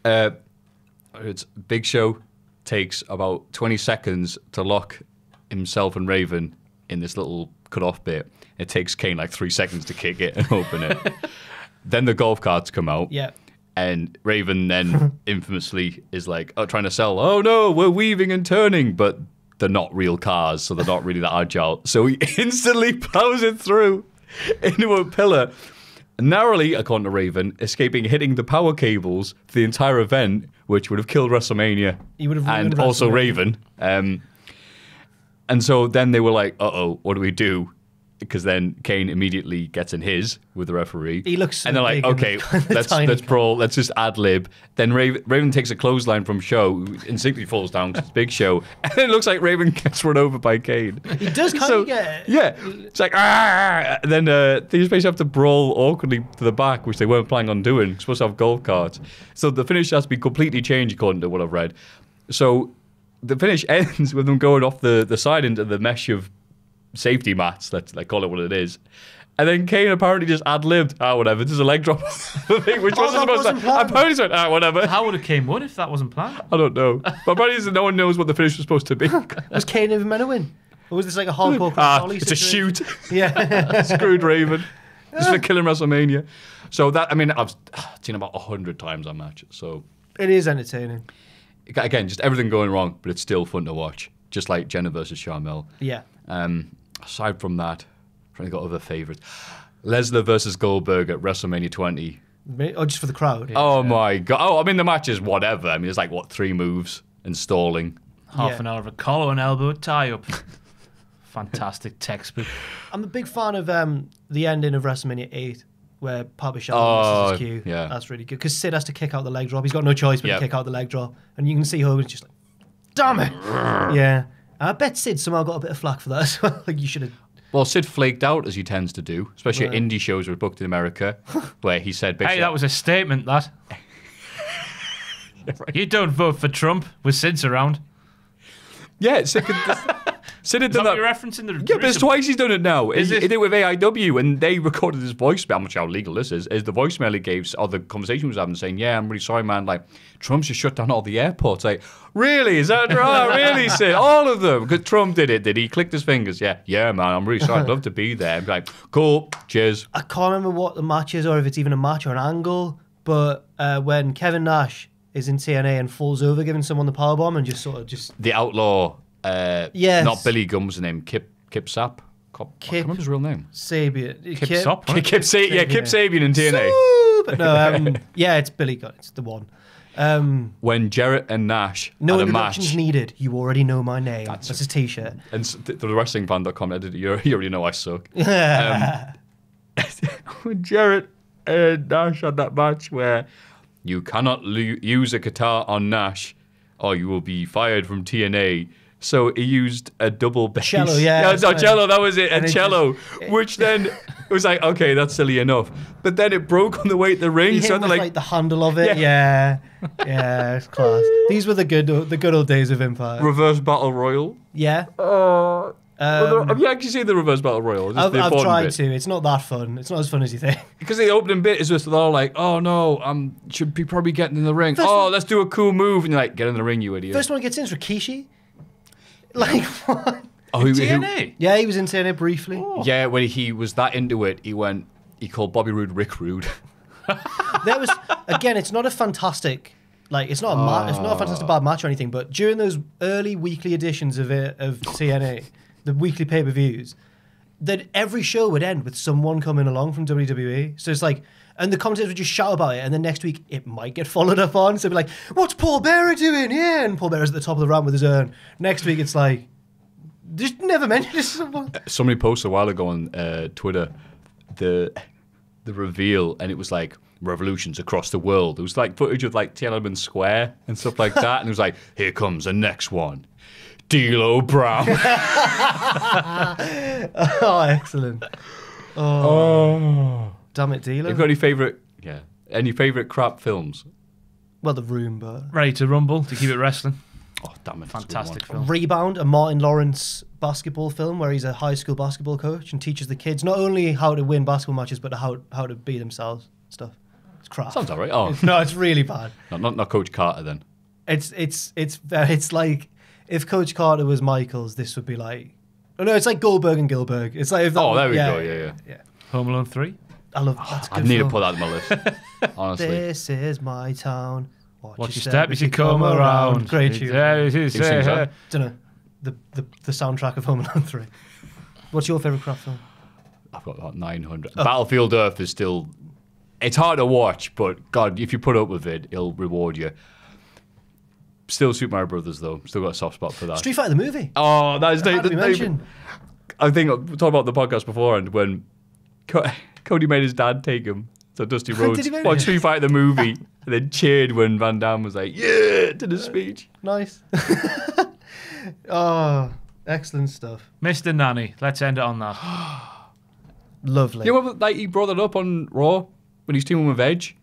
It's Big Show takes about 20 seconds to lock himself and Raven in this little cut-off bit. It takes Kane like 3 seconds to kick it and open it. Then the golf carts come out. Yeah. And Raven then infamously is like, trying to sell, oh no, we're weaving and turning, but they're not real cars, so they're not really that agile. So he instantly plows it through into a pillar, narrowly, according to Raven, escaping hitting the power cables for the entire event, which would have killed WrestleMania. He would have and also Raven. And so then they were like, uh-oh, what do we do? Because then Kane immediately gets in his with the referee. He looks and they're like, okay, let's brawl, let's just ad-lib. Then Raven takes a clothesline from Show, who instinctively falls down because it's Big Show. And it looks like Raven gets run over by Kane. He does kind of get... Yeah. It's like, ah! And then they just basically have to brawl awkwardly to the back, which they weren't planning on doing. They're supposed to have golf carts. So the finish has to be completely changed, according to what I've read. So the finish ends with them going off the side into the mesh of safety mats, let's call it what it is. And then Kane apparently just ad-libbed, whatever, there's a leg drop thing, which wasn't supposed to. Apparently he went, whatever. How would have Kane won if that wasn't planned? I don't know. But apparently no one knows what the finish was supposed to be. Was Kane even meant to win? Or was this like a hardcore it's situation? A shoot. Yeah. Screwed Raven. Just for killing WrestleMania. So that, I mean, I've seen about 100 times that match. So it is entertaining. Again, just everything going wrong, but it's still fun to watch. Just like Jenna versus Sharmell. Yeah. Aside from that, I'm trying to got other favourites. Lesnar versus Goldberg at WrestleMania 20. Oh, just for the crowd? Oh, my God. Oh, I mean, the match is whatever. I mean, it's like, 3 moves and stalling. Half an hour of a collar and elbow tie-up. Fantastic textbook. I'm a big fan of the ending of WrestleMania 8, where Papa Shango misses his cue. Yeah. That's really good. Because Sid has to kick out the leg drop. He's got no choice but to kick out the leg drop. And you can see Hogan's just like, damn it! Yeah. I bet Sid somehow got a bit of flack for that as well. Like, you should have... Well, Sid flaked out, as he tends to do, especially at indie shows were booked in America, where he said... Hey, that was a statement, that. You don't vote for Trump with Sid's around. Yeah, Sid had done that. You're referencing the Yeah, but it's twice he's done it now. He did it with AIW, and they recorded his voicemail. I'm not sure how legal this is the voicemail he gave, or the conversation he was having, saying, yeah, I'm really sorry, man. Like, Trump's just shut down all the airports. Like, really? Is that right? Really, Sid? All of them? Because Trump did it. Did he click his fingers? Yeah, man, I'm really sorry. I'd love to be there. And be like, cool, cheers. I can't remember what the match is, or if it's even a match or an angle, but when Kevin Nash is in TNA and falls over, giving someone the powerbomb, and just sort of just... The Outlaw... yes. Not Billy Gunn was the name. Kip Sapp. I can't remember his real name. Sabian. Kip Sapp. Kip Sabian in TNA. But no, yeah, it's Billy Gunn. It's the one. When Jarrett and Nash no had a introductions match. needed. You already know my name. That's his T-shirt. And the wrestlingfan.com editor, you already know I suck. When Jarrett and Nash had that match where you cannot use a guitar on Nash or you will be fired from TNA. So he used a double bass. Cello, yeah. Cello, that was it. And A cello, which then it was like, okay, that's silly enough. But then it broke on the way to the ring. He So hit they're with, like the handle of it. Yeah, it's class. These were the good old days of Empire. reverse battle royal. Yeah. Have you actually seen the reverse battle royal? I've tried to. It's not that fun. It's not as fun as you think. Because the opening bit is just they're all like, oh no, should be probably getting in the ring. Let's do a cool move. And you're like, get in the ring, you idiot. First one gets in is Rikishi. Like, what? TNA? Yeah, he was in TNA briefly. Oh. Yeah, when he was that into it, he called Bobby Roode Rick Rude. There was, again, it's not a fantastic, it's not a fantastic bad match or anything, but during those early weekly editions of TNA, the weekly pay-per-views, that every show would end with someone coming along from WWE. So it's like, and the commentators would just shout about it, and then next week it might get followed up on. So it'd be like, what's Paul Bearer doing? Yeah, and Paul Bearer's at the top of the ramp with his urn. Next week it's like, just never mentioned someone. Somebody posted a while ago on Twitter the reveal, and it was like revolutions across the world. It was like footage of like Tiananmen Square and stuff like that, and it was like, here comes the next one. D'Lo Brown. Oh, excellent. Oh. Damn it, D'Lo. Have you got any favourite crap films? Well, The Room, but... Ready to Rumble, to keep it wrestling. Oh, damn it. Fantastic film. Rebound, a Martin Lawrence basketball film where he's a high school basketball coach and teaches the kids not only how to win basketball matches, but how to be themselves. Stuff. It's crap. Sounds all right. Oh. No, it's really bad. Not Coach Carter, then. It's like, if Coach Carter was Michaels, this would be like... Oh, no, it's like Goldberg and Gilbert. It's like... If that there we go, yeah. Home Alone 3. I love that's a good I need film. to put that on my list, honestly. This is my town. Watch your step as you come around. Great tune. Who sings that? Don't know. The soundtrack of Home Alone 3. What's your favourite crap film? I've got about 900. Battlefield Earth is still... It's hard to watch, but God, if you put up with it, it'll reward you. Still Super Mario Brothers, though. Still got a soft spot for that. Street Fighter the movie. Oh, that is... That had to be mentioned. I think we talked about the podcast before, and when Cody made his dad take him to Dusty Rhodes, Did he really? watched Street Fighter the movie, and then cheered when Van Damme was like, yeah, to the speech. Nice. Oh, excellent stuff. Mr. Nanny. Let's end it on that. Lovely. You know, like he brought it up on Raw when he's teaming with Edge,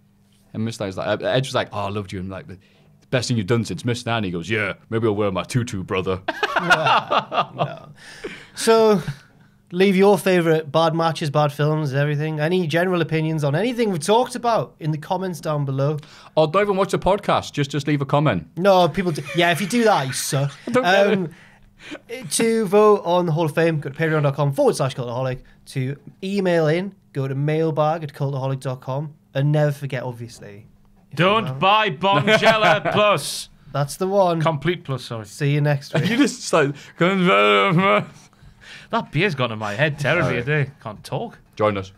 and Miss Nanny's like, Edge was like, "Oh, I loved you," and like the best thing you've done since Miss Nanny. He goes, "Yeah, maybe I'll wear my tutu, brother." No. So, leave your favourite bad matches, bad films, everything. Any general opinions on anything we've talked about in the comments down below. Or don't even watch the podcast. Just leave a comment. No, people do. Yeah, if you do that, you suck. To vote on the Hall of Fame, go to patreon.com/cultaholic. To email in, go to mailbag@cultaholic.com. And never forget, obviously. Don't buy Bonjela Plus. That's the one. Complete Plus, sorry. See you next week. You just like, That beer's gone in my head terribly today. Can't talk. join us.